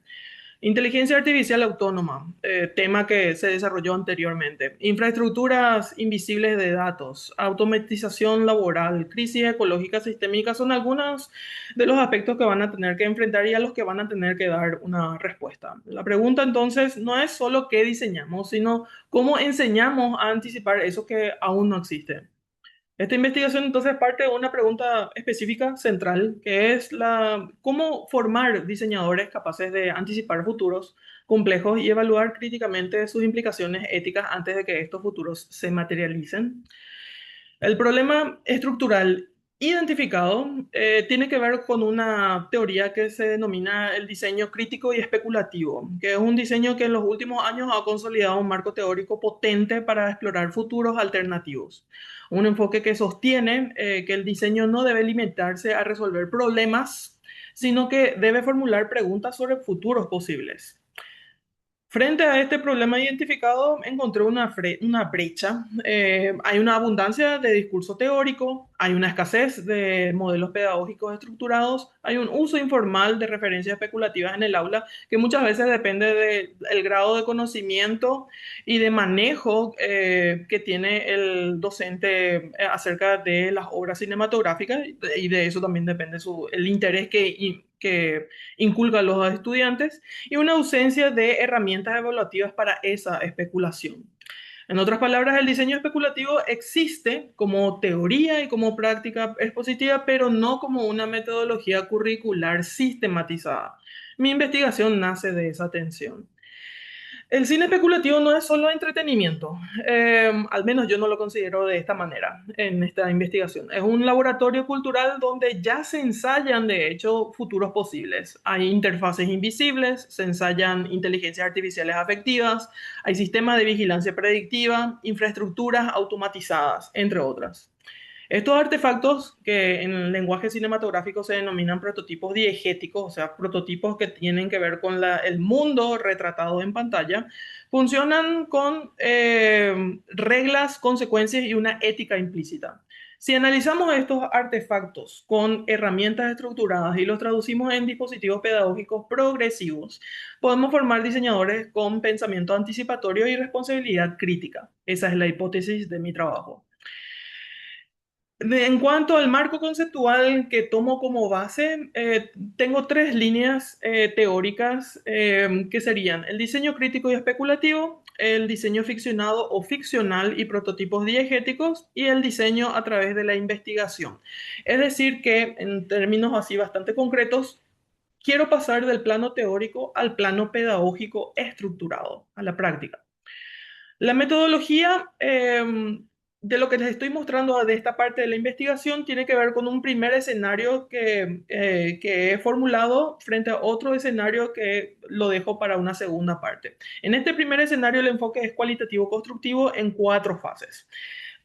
Inteligencia artificial autónoma, tema que se desarrolló anteriormente. Infraestructuras invisibles de datos, automatización laboral, crisis ecológica sistémica son algunos de los aspectos que van a tener que enfrentar y a los que van a tener que dar una respuesta. La pregunta entonces no es solo qué diseñamos, sino cómo enseñamos a anticipar eso que aún no existe. Esta investigación entonces parte de una pregunta específica central, que es cómo formar diseñadores capaces de anticipar futuros complejos y evaluar críticamente sus implicaciones éticas antes de que estos futuros se materialicen. El problema estructural identificado tiene que ver con una teoría que se denomina el diseño crítico y especulativo, que es un diseño que en los últimos años ha consolidado un marco teórico potente para explorar futuros alternativos. Un enfoque que sostiene que el diseño no debe limitarse a resolver problemas, sino que debe formular preguntas sobre futuros posibles. Frente a este problema identificado, encontré una brecha. Hay una abundancia de discurso teórico, hay una escasez de modelos pedagógicos estructurados, hay un uso informal de referencias especulativas en el aula que muchas veces depende del grado de conocimiento y de manejo que tiene el docente acerca de las obras cinematográficas, y de eso también depende el interés que inculca a los estudiantes, y una ausencia de herramientas evaluativas para esa especulación. En otras palabras, el diseño especulativo existe como teoría y como práctica expositiva, pero no como una metodología curricular sistematizada. Mi investigación nace de esa tensión. El cine especulativo no es solo entretenimiento, al menos yo no lo considero de esta manera en esta investigación. Es un laboratorio cultural donde ya se ensayan, de hecho, futuros posibles. Hay interfaces invisibles, se ensayan inteligencias artificiales afectivas, hay sistemas de vigilancia predictiva, infraestructuras automatizadas, entre otras. Estos artefactos, que en el lenguaje cinematográfico se denominan prototipos diegéticos, o sea, prototipos que tienen que ver con el mundo retratado en pantalla, funcionan con reglas, consecuencias y una ética implícita. Si analizamos estos artefactos con herramientas estructuradas y los traducimos en dispositivos pedagógicos progresivos, podemos formar diseñadores con pensamiento anticipatorio y responsabilidad crítica. Esa es la hipótesis de mi trabajo. En cuanto al marco conceptual que tomo como base, tengo tres líneas teóricas que serían el diseño crítico y especulativo, el diseño ficcionado o ficcional y prototipos diegéticos, y el diseño a través de la investigación. Es decir, que en términos así bastante concretos, quiero pasar del plano teórico al plano pedagógico estructurado, a la práctica. La metodología de lo que les estoy mostrando de esta parte de la investigación tiene que ver con un primer escenario que he formulado frente a otro escenario que lo dejo para una segunda parte. En este primer escenario el enfoque es cualitativo-constructivo en 4 fases.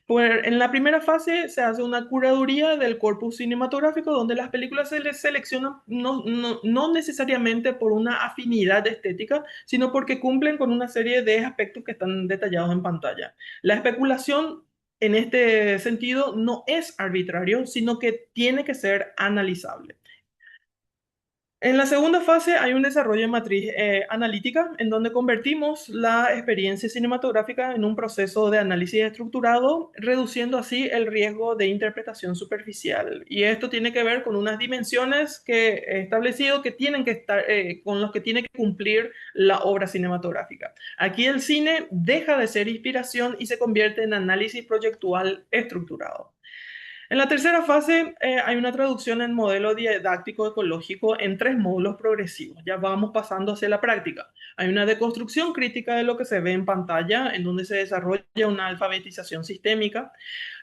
En la primera fase se hace una curaduría del corpus cinematográfico donde las películas se les seleccionan no necesariamente por una afinidad estética, sino porque cumplen con una serie de aspectos que están detallados en pantalla. La especulación en este sentido no es arbitrario, sino que tiene que ser analizable. En la segunda fase hay un desarrollo de matriz analítica en donde convertimos la experiencia cinematográfica en un proceso de análisis estructurado, reduciendo así el riesgo de interpretación superficial. Y esto tiene que ver con unas dimensiones que he establecido que tienen que estar, con los que tiene que cumplir la obra cinematográfica. Aquí el cine deja de ser inspiración y se convierte en análisis proyectual estructurado. En la tercera fase hay una traducción en modelo didáctico ecológico en 3 módulos progresivos. Ya vamos pasando hacia la práctica. Hay una deconstrucción crítica de lo que se ve en pantalla, en donde se desarrolla una alfabetización sistémica.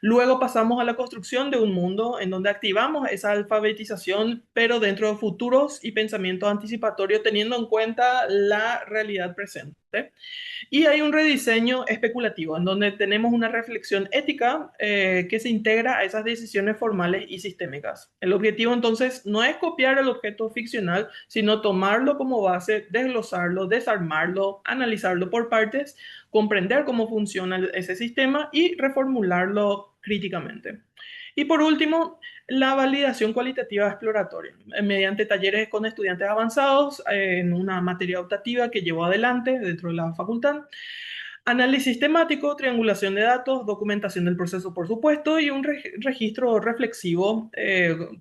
Luego pasamos a la construcción de un mundo en donde activamos esa alfabetización, pero dentro de futuros y pensamiento anticipatorio, teniendo en cuenta la realidad presente. básicamente. Y hay un rediseño especulativo, en donde tenemos una reflexión ética que se integra a esas decisiones formales y sistémicas. El objetivo entonces no es copiar el objeto ficcional, sino tomarlo como base, desglosarlo, desarmarlo, analizarlo por partes, comprender cómo funciona ese sistema y reformularlo críticamente. Y por último, la validación cualitativa exploratoria, mediante talleres con estudiantes avanzados en una materia optativa que llevó adelante dentro de la facultad. Análisis temático, triangulación de datos, documentación del proceso, por supuesto, y un registro reflexivo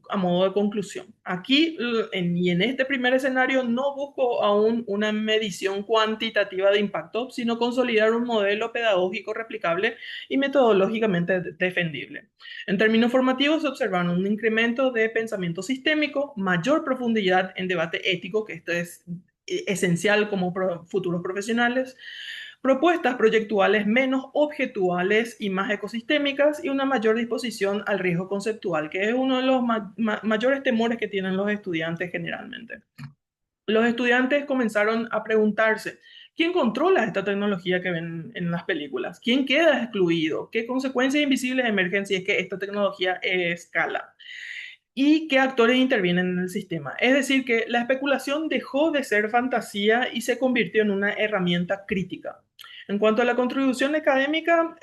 a modo de conclusión. Aquí, y en este primer escenario, no busco aún una medición cuantitativa de impacto, sino consolidar un modelo pedagógico replicable y metodológicamente defendible. En términos formativos, se observaron un incremento de pensamiento sistémico, mayor profundidad en debate ético, que esto es esencial como futuros profesionales, propuestas proyectuales menos objetuales y más ecosistémicas y una mayor disposición al riesgo conceptual, que es uno de los mayores temores que tienen los estudiantes generalmente. Los estudiantes comenzaron a preguntarse, ¿quién controla esta tecnología que ven en las películas? ¿Quién queda excluido? ¿Qué consecuencias invisibles emergen si es que esta tecnología escala? ¿Y qué actores intervienen en el sistema? Es decir, que la especulación dejó de ser fantasía y se convirtió en una herramienta crítica. En cuanto a la contribución académica,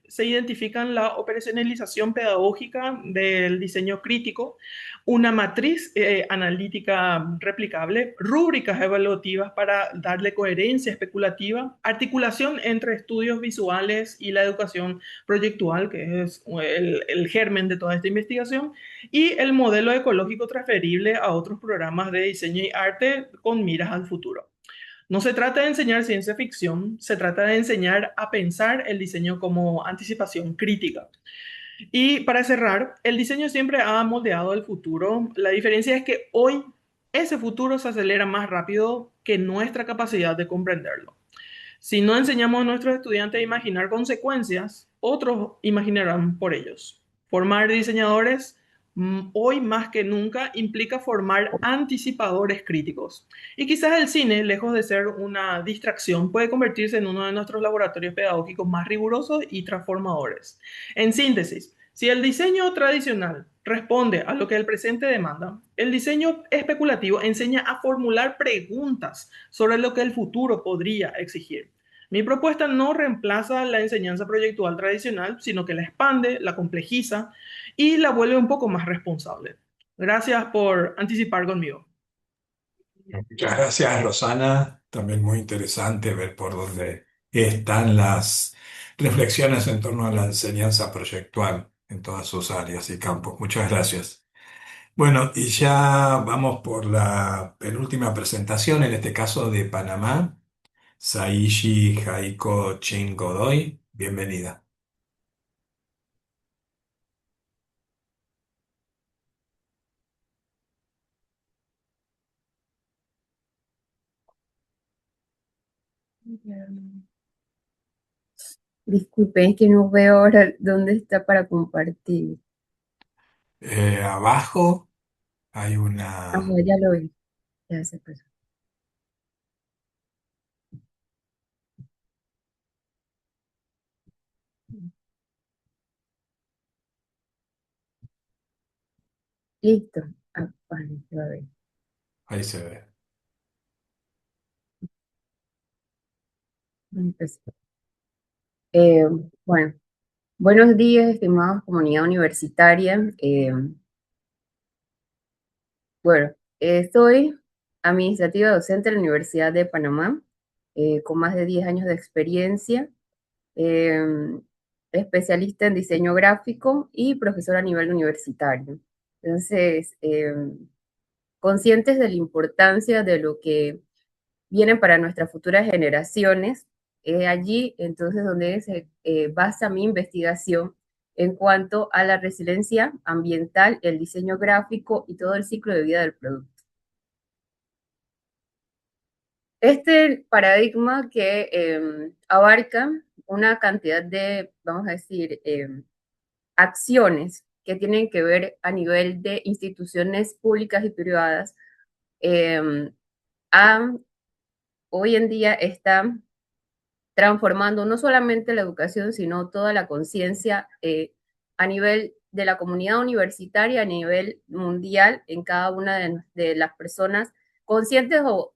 se identifican la operacionalización pedagógica del diseño crítico, una matriz analítica replicable, rúbricas evaluativas para darle coherencia especulativa, articulación entre estudios visuales y la educación proyectual, que es el germen de toda esta investigación, y el modelo ecológico transferible a otros programas de diseño y arte con miras al futuro. No se trata de enseñar ciencia ficción, se trata de enseñar a pensar el diseño como anticipación crítica. Y para cerrar, el diseño siempre ha moldeado el futuro. La diferencia es que hoy ese futuro se acelera más rápido que nuestra capacidad de comprenderlo. Si no enseñamos a nuestros estudiantes a imaginar consecuencias, otros imaginarán por ellos. Formar diseñadores hoy más que nunca implica formar anticipadores críticos. Y quizás el cine, lejos de ser una distracción, puede convertirse en uno de nuestros laboratorios pedagógicos más rigurosos y transformadores. En síntesis, si el diseño tradicional responde a lo que el presente demanda, el diseño especulativo enseña a formular preguntas sobre lo que el futuro podría exigir. Mi propuesta no reemplaza la enseñanza proyectual tradicional, sino que la expande, la complejiza y la vuelve un poco más responsable. Gracias por anticipar conmigo. Muchas gracias, Rosana. También muy interesante ver por dónde están las reflexiones en torno a la enseñanza proyectual en todas sus áreas y campos. Muchas gracias. Bueno, y ya vamos por la penúltima presentación, en este caso de Panamá. Saishi Jaiko Chin Godoy, bienvenida. Disculpe, es que no veo ahora dónde está para compartir. Abajo hay Ah, una... ya lo vi. Ya se pasó. Listo. Apareció, a ver. Ahí se ve. Empecé. Eh, bueno, buenos días, estimados comunidad universitaria. Bueno, soy administrativa docente de la Universidad de Panamá, con más de 10 años de experiencia, eh, especialista en diseño gráfico y profesora a nivel universitario. Entonces, conscientes de la importancia de lo que viene para nuestras futuras generaciones, allí entonces donde se basa mi investigación en cuanto a la resiliencia ambiental, el diseño gráfico y todo el ciclo de vida del producto. Este paradigma que abarca una cantidad de, vamos a decir, acciones que tienen que ver a nivel de instituciones públicas y privadas, ha hoy en día está transformando no solamente la educación, sino toda la conciencia a nivel de la comunidad universitaria, a nivel mundial, en cada una de las personas, conscientes o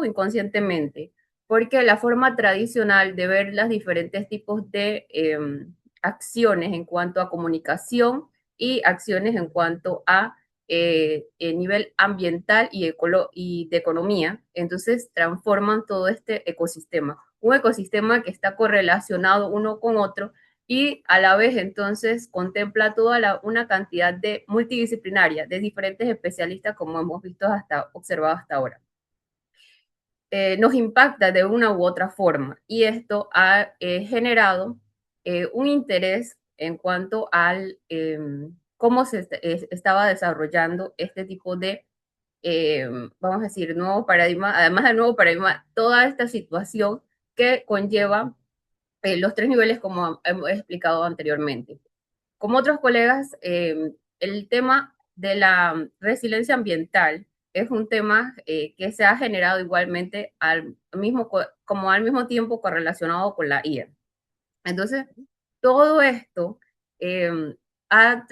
inconscientemente, porque la forma tradicional de ver los diferentes tipos de acciones en cuanto a comunicación y acciones en cuanto a nivel ambiental y de economía, entonces transforman todo este ecosistema, un ecosistema que está correlacionado uno con otro y a la vez entonces contempla una cantidad de multidisciplinaria, de diferentes especialistas como hemos visto observado hasta ahora. Nos impacta de una u otra forma y esto ha generado un interés en cuanto al cómo se estaba desarrollando este tipo de, vamos a decir, nuevo paradigma, además del nuevo paradigma, toda esta situación que conlleva los tres niveles como hemos explicado anteriormente. Como otros colegas, el tema de la resiliencia ambiental es un tema que se ha generado igualmente como al mismo tiempo correlacionado con la IA. Entonces, todo esto ha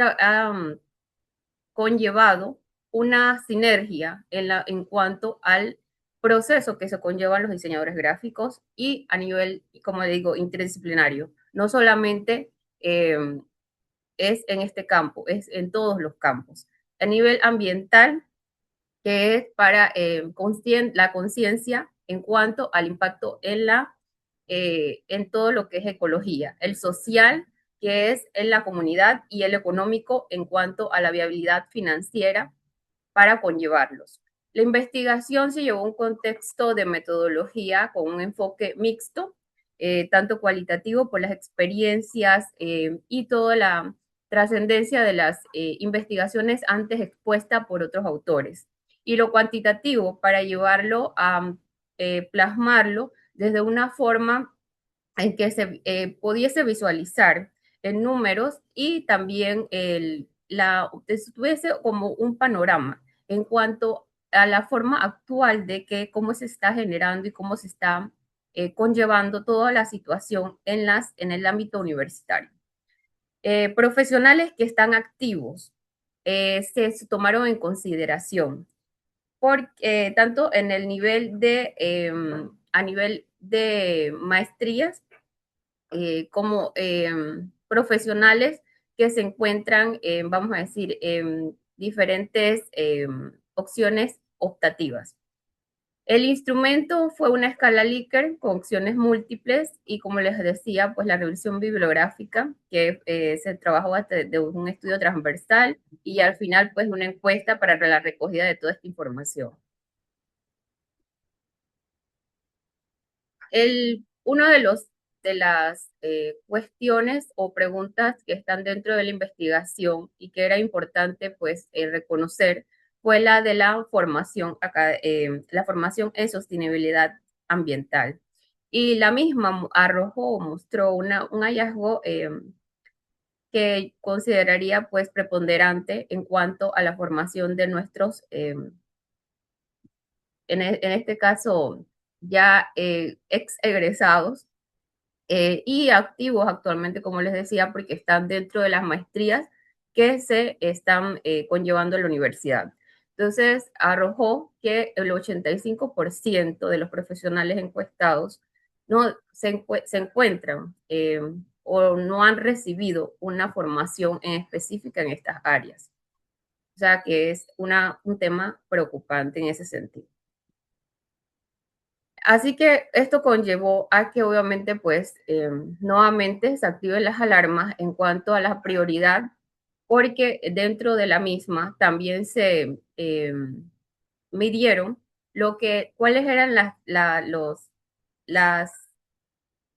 conllevado una sinergia en cuanto al proceso que se conllevan los diseñadores gráficos y a nivel, como digo, interdisciplinario. No solamente es en este campo, es en todos los campos. A nivel ambiental, que es para la conciencia en cuanto al impacto en todo lo que es ecología. El social, que es en la comunidad, y el económico en cuanto a la viabilidad financiera para conllevarlos. La investigación se llevó a un contexto de metodología con un enfoque mixto, tanto cualitativo por las experiencias y toda la trascendencia de las investigaciones antes expuestas por otros autores. Y lo cuantitativo para llevarlo a plasmarlo desde una forma en que se pudiese visualizar en números y también tuviese como un panorama en cuanto a la forma actual de cómo se está generando y cómo se está conllevando toda la situación en el ámbito universitario. Profesionales que están activos se tomaron en consideración tanto en el nivel a nivel de maestrías como profesionales que se encuentran, vamos a decir, en diferentes opciones optativas. El instrumento fue una escala Likert con opciones múltiples y, como les decía, pues la revisión bibliográfica, que se trabajó de un estudio transversal y al final pues una encuesta para la recogida de toda esta información. Uno de las cuestiones o preguntas que están dentro de la investigación y que era importante pues reconocer fue la de la formación en sostenibilidad ambiental. Y la misma mostró un hallazgo que consideraría pues preponderante en cuanto a la formación de nuestros, en este caso, ya ex egresados y activos actualmente, como les decía, porque están dentro de las maestrías que se están conllevando en la universidad. Entonces, arrojó que el 85% de los profesionales encuestados no se encuentran o no han recibido una formación en específica en estas áreas. O sea, que es un tema preocupante en ese sentido. Así que esto conllevó a que obviamente pues nuevamente se activen las alarmas en cuanto a la prioridad, porque dentro de la misma también se midieron cuáles eran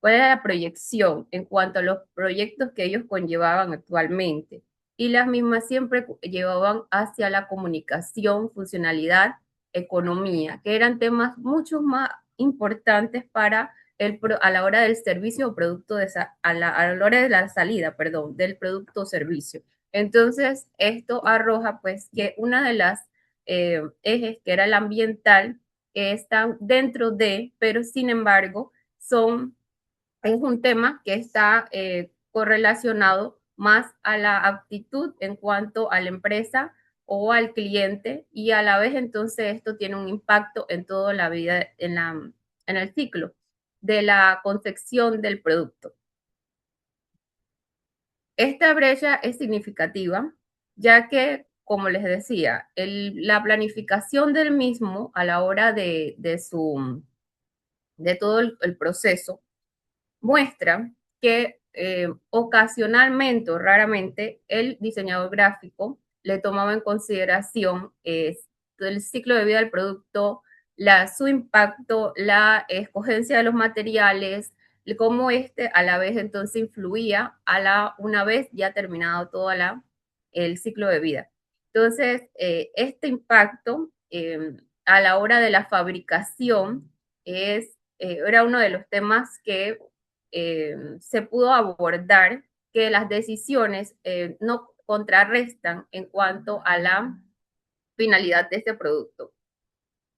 cuál era la proyección en cuanto a los proyectos que ellos conllevaban actualmente. Y las mismas siempre llevaban hacia la comunicación, funcionalidad, economía, que eran temas mucho más importantes a la hora del servicio o producto, a la hora de la salida, perdón, del producto o servicio. Entonces, esto arroja pues que una de las ejes, que era el ambiental, están dentro de, pero sin embargo es un tema que está correlacionado más a la aptitud en cuanto a la empresa o al cliente, y a la vez entonces esto tiene un impacto en toda la vida, en el ciclo de la concepción del producto. Esta brecha es significativa, ya que, como les decía, la planificación del mismo a la hora de todo el proceso muestra que ocasionalmente o raramente el diseñador gráfico le tomaba en consideración el ciclo de vida del producto, su impacto, la escogencia de los materiales, cómo a la vez entonces influía una vez ya terminado todo el ciclo de vida. Entonces, este impacto a la hora de la fabricación era uno de los temas que se pudo abordar, que las decisiones no contrarrestan en cuanto a la finalidad de este producto.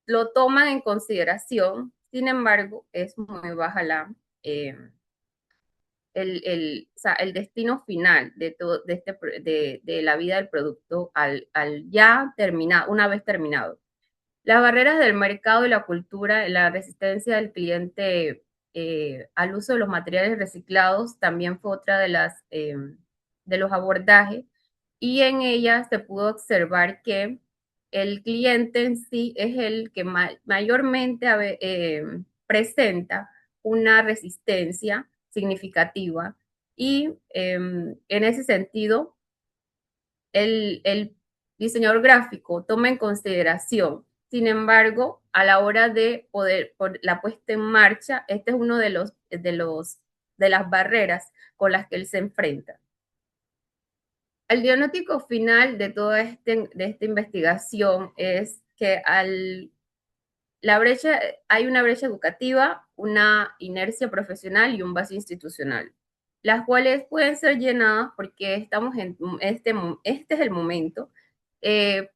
Lo toman en consideración, sin embargo, es muy baja o sea, el destino final de la vida del producto al ya terminado, una vez terminado. Las barreras del mercado y la cultura, la resistencia del cliente al uso de los materiales reciclados también fue otra de los abordajes, y en ella se pudo observar que el cliente en sí es el que mayormente presenta una resistencia significativa, y en ese sentido el diseñador gráfico toma en consideración. Sin embargo, a la hora de por la puesta en marcha, este es uno de las barreras con las que él se enfrenta. El diagnóstico final de toda de esta investigación es que hay una brecha educativa, una inercia profesional y un vacío institucional, las cuales pueden ser llenadas porque estamos este es el momento,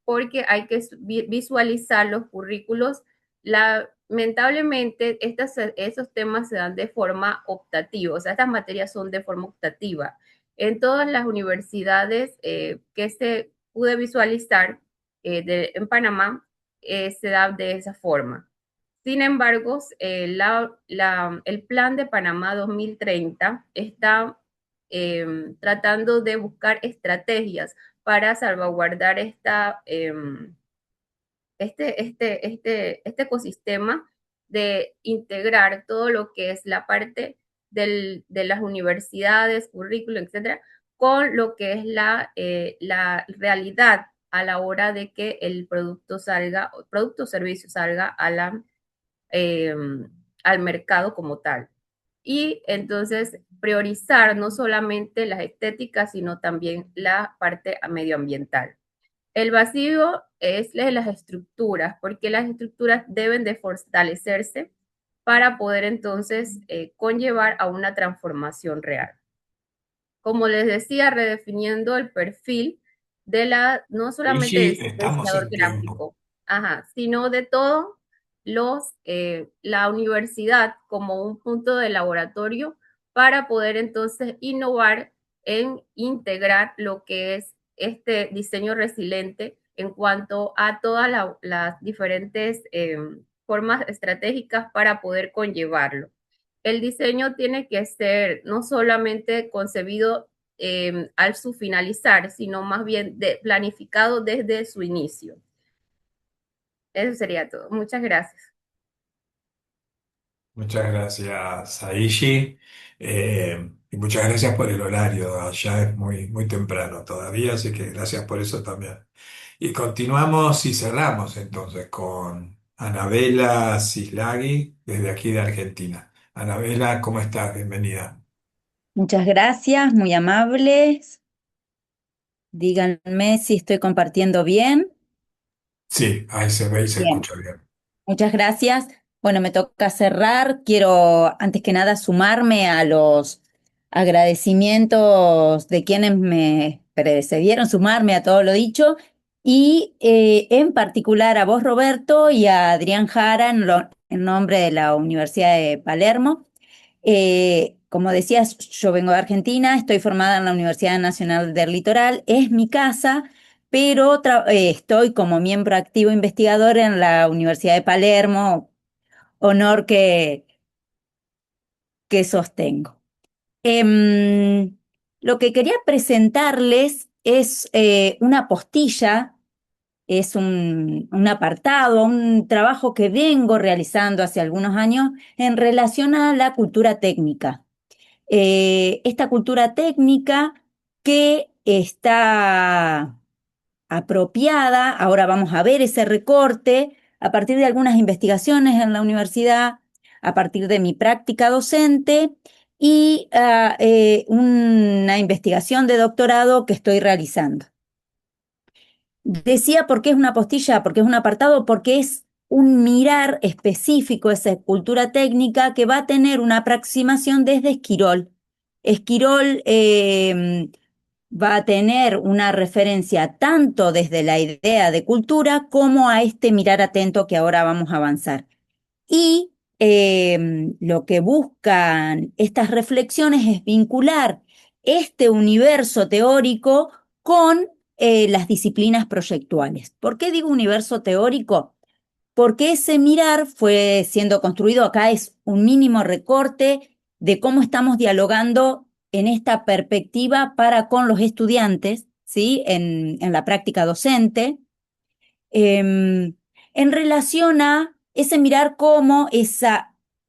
porque hay que visualizar los currículos. Lamentablemente, esos temas se dan de forma optativa, o sea, estas materias son de forma optativa. En todas las universidades que se pude visualizar en Panamá, se da de esa forma. Sin embargo, el Plan de Panamá 2030 está tratando de buscar estrategias para salvaguardar este ecosistema, de integrar todo lo que es la parte de las universidades, currículo, etcétera, con lo que es la realidad a la hora de que el producto o servicio salga al mercado como tal. Y entonces priorizar no solamente las estéticas, sino también la parte medioambiental. El vacío es de las estructuras, porque las estructuras deben de fortalecerse para poder entonces conllevar a una transformación real. Como les decía, redefiniendo el perfil no solamente del Estamos diseñador en tiempo. gráfico, sino de todo la universidad como un punto de laboratorio para poder entonces innovar en integrar lo que es este diseño resiliente en cuanto a todas las diferentes formas estratégicas para poder conllevarlo. El diseño tiene que ser no solamente concebido al su finalizar, sino más bien planificado desde su inicio. Eso sería todo. Muchas gracias. Muchas gracias, Aishi. Y muchas gracias por el horario. Allá es muy, muy temprano todavía, así que gracias por eso también. Y continuamos y cerramos entonces con Anabela Cislagui desde aquí de Argentina. Anabela, ¿cómo estás? Bienvenida. Muchas gracias, muy amables. Díganme si estoy compartiendo bien. Sí, ahí se ve y se Bien, escucha bien. muchas gracias. Bueno, me toca cerrar. Quiero, antes que nada, sumarme a los agradecimientos de quienes me precedieron, sumarme a todo lo dicho y en particular a vos, Roberto, y a Adrián Jara, en nombre de la Universidad de Palermo. Como decías, yo vengo de Argentina, estoy formada en la Universidad Nacional del Litoral, es mi casa, pero estoy como miembro activo investigador en la Universidad de Palermo, honor que sostengo. Lo que quería presentarles es una postilla, es un apartado, un trabajo que vengo realizando hace algunos años en relación a la cultura técnica. Esta cultura técnica que está apropiada, ahora vamos a ver ese recorte, a partir de algunas investigaciones en la universidad, a partir de mi práctica docente y una investigación de doctorado que estoy realizando. Decía por qué es una postilla, porque es un apartado, porque es un mirar específico, esa cultura técnica que va a tener una aproximación desde Esquirol. Esquirol va a tener una referencia tanto desde la idea de cultura como a este mirar atento que ahora vamos a avanzar. Y lo que buscan estas reflexiones es vincular este universo teórico con las disciplinas proyectuales. ¿Por qué digo universo teórico? Porque ese mirar fue siendo construido, acá es un mínimo recorte de cómo estamos dialogando en esta perspectiva para con los estudiantes, ¿sí? En la práctica docente, en relación a ese mirar cómo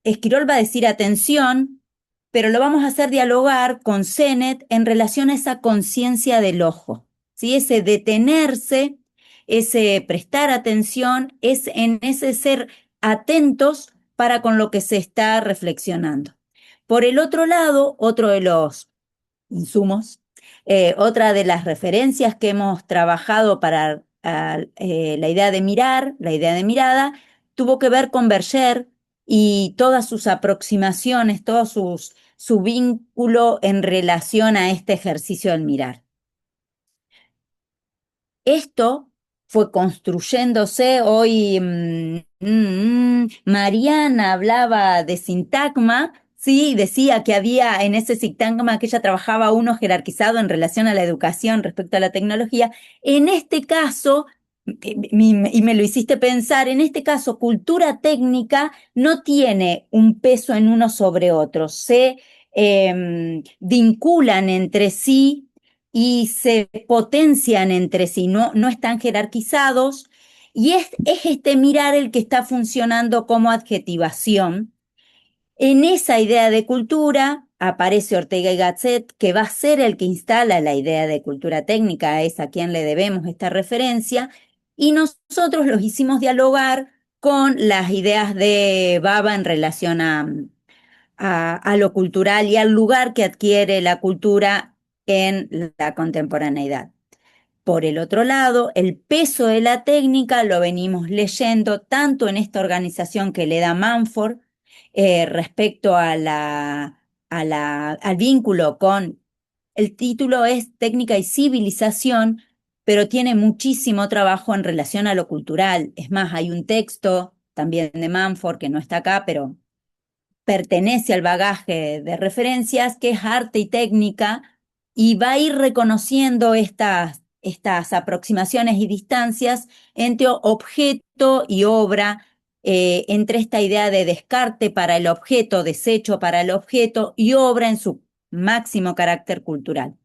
Esquirol va a decir atención, pero lo vamos a hacer dialogar con Sennett en relación a esa conciencia del ojo, ¿sí? Ese detenerse, ese prestar atención, es en ese ser atentos para con lo que se está reflexionando. Por el otro lado, otro de los insumos, otra de las referencias que hemos trabajado para la idea de mirar, la idea de mirada, tuvo que ver con Berger y todas sus aproximaciones, su vínculo en relación a este ejercicio del mirar. Esto fue construyéndose hoy. Mariana hablaba de sintagma, sí, decía que había en ese sintagma que ella trabajaba uno jerarquizado en relación a la educación respecto a la tecnología. En este caso, y me lo hiciste pensar, en este caso, cultura técnica no tiene un peso en uno sobre otro, se vinculan entre sí y se potencian entre sí, no están jerarquizados, y es este mirar el que está funcionando como adjetivación. En esa idea de cultura aparece Ortega y Gasset, que va a ser el que instala la idea de cultura técnica, es a quien le debemos esta referencia, y nosotros los hicimos dialogar con las ideas de Baba en relación a lo cultural y al lugar que adquiere la cultura en la contemporaneidad. Por el otro lado, el peso de la técnica lo venimos leyendo tanto en esta organización que le da Manford respecto al vínculo con, el título es Técnica y Civilización, pero tiene muchísimo trabajo en relación a lo cultural. Es más, hay un texto también de Manford que no está acá, pero pertenece al bagaje de referencias, que es arte y técnica, y va a ir reconociendo estas aproximaciones y distancias entre objeto y obra, entre esta idea de descarte para el objeto, desecho para el objeto y obra en su máximo carácter cultural.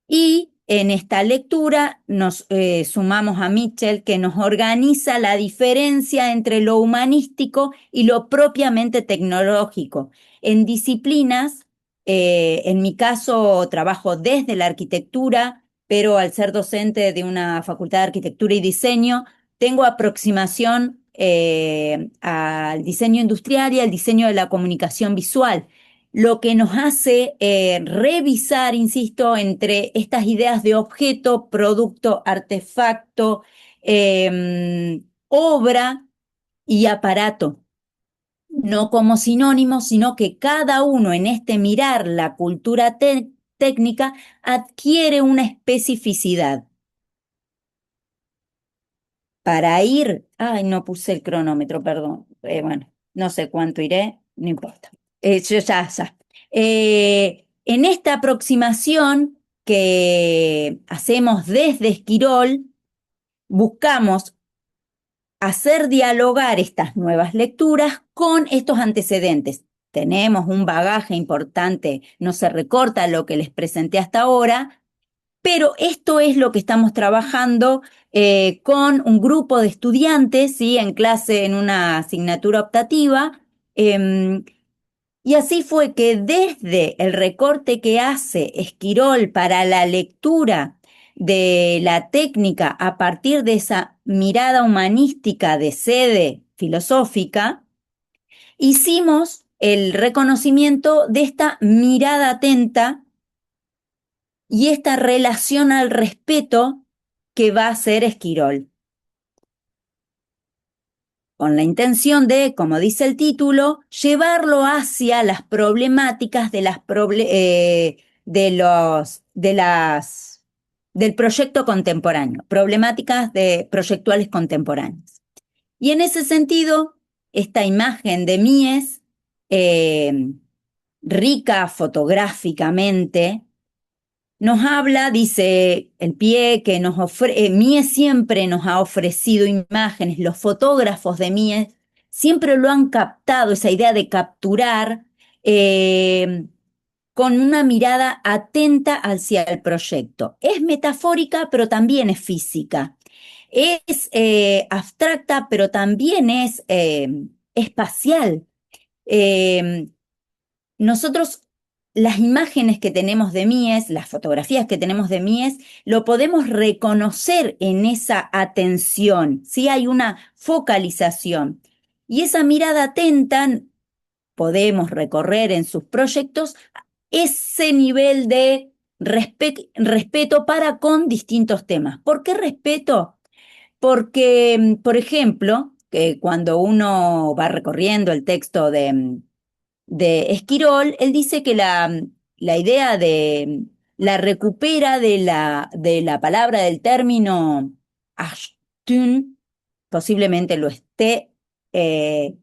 Y en esta lectura nos sumamos a Mitchell, que nos organiza la diferencia entre lo humanístico y lo propiamente tecnológico. En disciplinas, en mi caso trabajo desde la arquitectura, pero al ser docente de una facultad de arquitectura y diseño, tengo aproximación al diseño industrial y al diseño de la comunicación visual, lo que nos hace revisar, insisto, entre estas ideas de objeto, producto, artefacto, obra y aparato, no como sinónimos, sino que cada uno en este mirar la cultura técnica adquiere una especificidad. para ir, ay, no puse el cronómetro, perdón, bueno, no sé cuánto iré, no importa. Yo ya. En esta aproximación que hacemos desde Esquirol, buscamos hacer dialogar estas nuevas lecturas con estos antecedentes. Tenemos un bagaje importante, no se recorta lo que les presenté hasta ahora, pero esto es lo que estamos trabajando con un grupo de estudiantes, ¿sí? En clase, en una asignatura optativa. Y así fue que desde el recorte que hace Esquirol para la lectura de la técnica a partir de esa mirada humanística de sede filosófica, hicimos el reconocimiento de esta mirada atenta y esta relación al respeto que va a hacer Esquirol, con la intención de, como dice el título, llevarlo hacia las problemáticas del proyecto contemporáneo, problemáticas proyectuales contemporáneas. Y en ese sentido, esta imagen de Mies, rica fotográficamente, nos habla, dice el pie, que Mies siempre nos ha ofrecido imágenes, los fotógrafos de Mies siempre lo han captado, esa idea de capturar con una mirada atenta hacia el proyecto. Es metafórica, pero también es física. Es abstracta, pero también es espacial. Nosotros, las imágenes que tenemos de Mies, las fotografías que tenemos de Mies, lo podemos reconocer en esa atención, ¿sí? Hay una focalización. Y esa mirada atenta podemos recorrer en sus proyectos ese nivel de respeto para con distintos temas. ¿Por qué respeto? Porque, por ejemplo, que cuando uno va recorriendo el texto de Esquirol, él dice que la idea la recupera de la palabra, del término Ashtun, posiblemente lo esté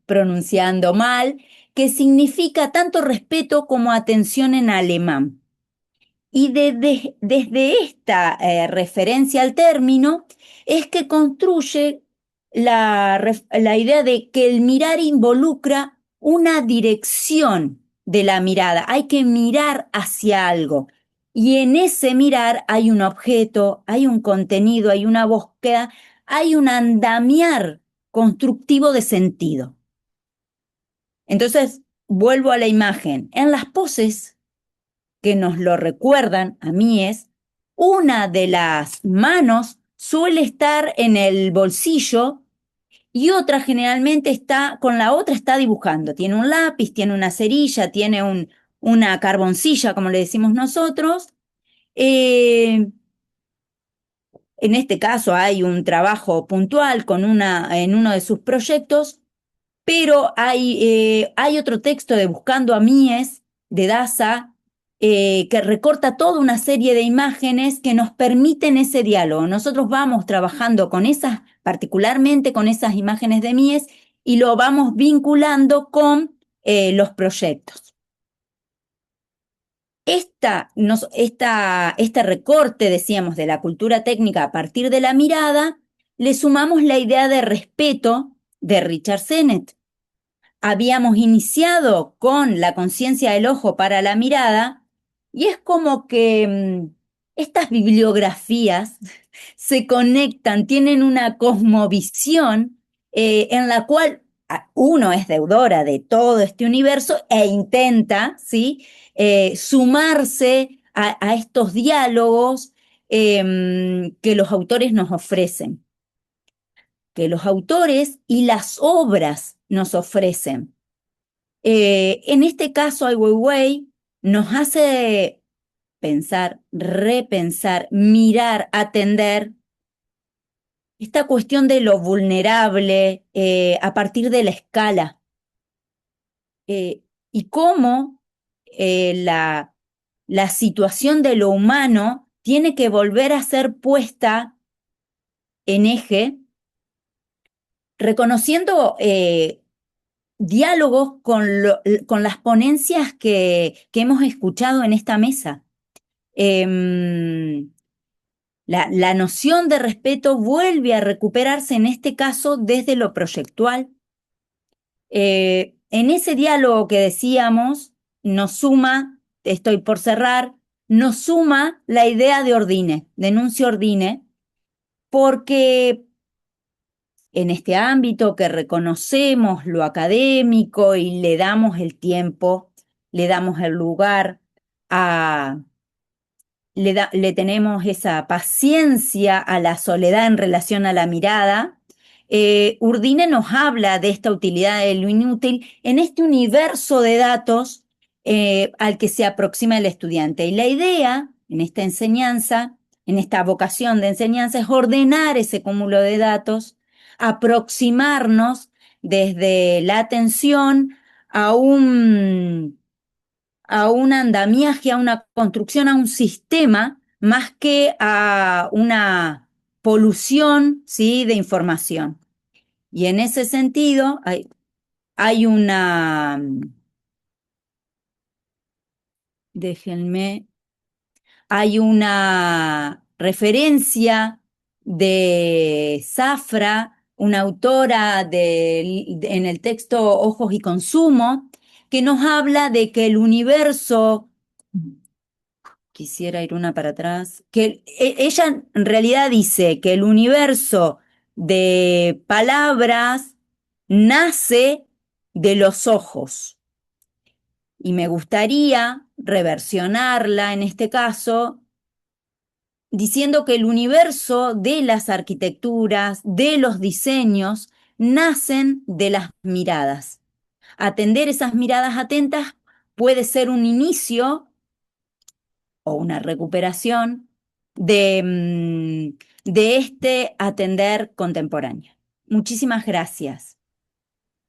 pronunciando mal, que significa tanto respeto como atención en alemán. Y desde esta referencia al término es que construye la idea de que el mirar involucra una dirección de la mirada. Hay que mirar hacia algo. Y en ese mirar hay un objeto, hay un contenido, hay una búsqueda, hay un andamiar constructivo de sentido. Entonces, vuelvo a la imagen. En las poses que nos lo recuerdan a Mies, una de las manos suele estar en el bolsillo y otra generalmente con la otra está dibujando. Tiene un lápiz, tiene una cerilla, tiene una carboncilla, como le decimos nosotros. En este caso hay un trabajo puntual en uno de sus proyectos, pero hay otro texto de Buscando a Mies, de Daza, que recorta toda una serie de imágenes que nos permiten ese diálogo. Nosotros vamos trabajando con particularmente con esas imágenes de Mies, y lo vamos vinculando con los proyectos. Este recorte, decíamos, de la cultura técnica a partir de la mirada, le sumamos la idea de respeto de Richard Sennett. Habíamos iniciado con la conciencia del ojo para la mirada, y es como que estas bibliografías se conectan, tienen una cosmovisión en la cual uno es deudora de todo este universo e intenta, ¿sí? Sumarse a estos diálogos que los autores nos ofrecen, que los autores y las obras nos ofrecen. En este caso, Ai Weiwei nos hace pensar, repensar, mirar, atender esta cuestión de lo vulnerable a partir de la escala, y cómo la situación de lo humano tiene que volver a ser puesta en eje reconociendo diálogos con las ponencias que hemos escuchado en esta mesa. La noción de respeto vuelve a recuperarse en este caso desde lo proyectual. En ese diálogo que decíamos, nos suma, estoy por cerrar, nos suma la idea de ordine, denuncio ordine, porque en este ámbito que reconocemos lo académico y le damos el tiempo, le damos el lugar a le tenemos esa paciencia a la soledad en relación a la mirada. Urdine nos habla de esta utilidad de lo inútil en este universo de datos al que se aproxima el estudiante. Y la idea en esta enseñanza, en esta vocación de enseñanza, es ordenar ese cúmulo de datos, aproximarnos desde la atención a un andamiaje, a una construcción, a un sistema, más que a una polución, ¿sí?, de información. Y en ese sentido hay una, déjenme, hay una referencia de Zafra, una autora en el texto Ojos y Consumo, que nos habla de que el universo, quisiera ir una para atrás, que ella en realidad dice que el universo de palabras nace de los ojos. Y me gustaría reversionarla en este caso, diciendo que el universo de las arquitecturas, de los diseños, nacen de las miradas. Atender esas miradas atentas puede ser un inicio o una recuperación de este atender contemporáneo. Muchísimas gracias.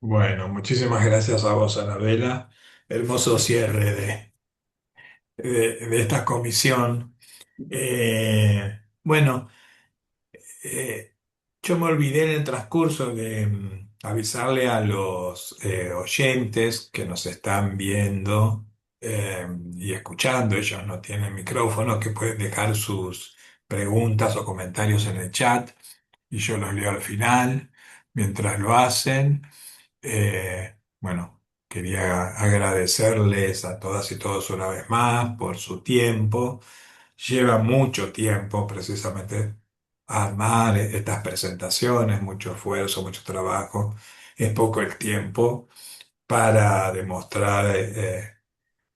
Bueno, muchísimas gracias a vos, Anabela. Hermoso cierre de esta comisión. Bueno, eh, yo me olvidé en el transcurso de avisarle a los oyentes que nos están viendo y escuchando, ellos no tienen micrófono, que pueden dejar sus preguntas o comentarios en el chat y yo los leo al final mientras lo hacen. Bueno, quería agradecerles a todas y todos una vez más por su tiempo. Lleva mucho tiempo precisamente armar estas presentaciones, mucho esfuerzo, mucho trabajo. Es poco el tiempo para demostrar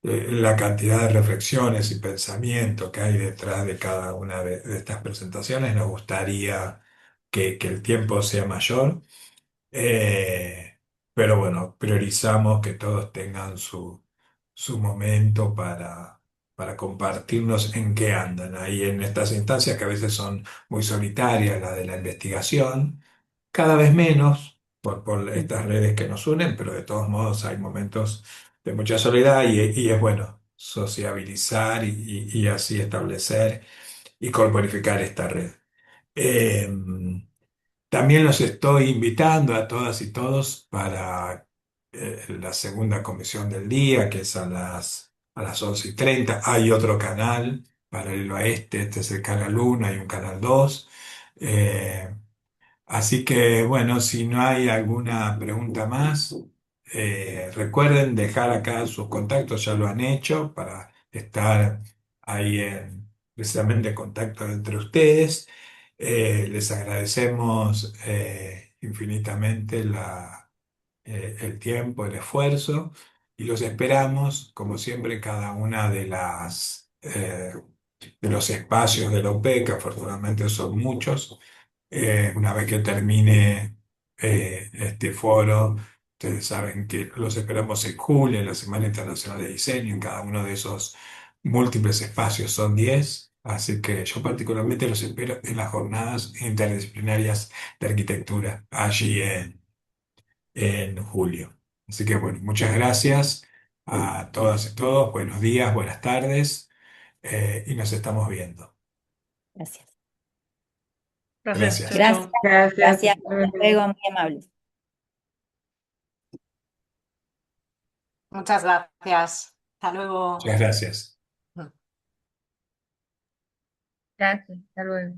la cantidad de reflexiones y pensamiento que hay detrás de cada una de estas presentaciones. Nos gustaría que el tiempo sea mayor. Eh, pero bueno, priorizamos que todos tengan su momento para compartirnos en qué andan ahí en estas instancias que a veces son muy solitarias, la de la investigación, cada vez menos por estas redes que nos unen, pero de todos modos hay momentos de mucha soledad y es bueno sociabilizar y así establecer y corporificar esta red. También los estoy invitando a todas y todos para la segunda comisión del día, que es a las 11:30. Hay otro canal paralelo a este es el canal 1, hay un canal 2. Eh, Así que bueno, si no hay alguna pregunta más, recuerden dejar acá sus contactos, ya lo han hecho, para estar ahí precisamente en contacto entre ustedes. Les agradecemos infinitamente el tiempo, el esfuerzo y los esperamos, como siempre, en cada una de los espacios de la UP, que afortunadamente son muchos. Una vez que termine este foro, ustedes saben que los esperamos en julio, en la Semana Internacional de Diseño, en cada uno de esos múltiples espacios, son 10, así que yo particularmente los espero en las jornadas interdisciplinarias de arquitectura, allí en julio. Así que bueno, muchas gracias a todas y todos, buenos días, buenas tardes, y nos estamos viendo. Gracias. Gracias. Gracias. Chao, Gracias, chao. Gracias. gracias, Hasta luego. hasta luego, muy amable. Muchas gracias. Hasta luego. Muchas gracias. Gracias. Hasta luego.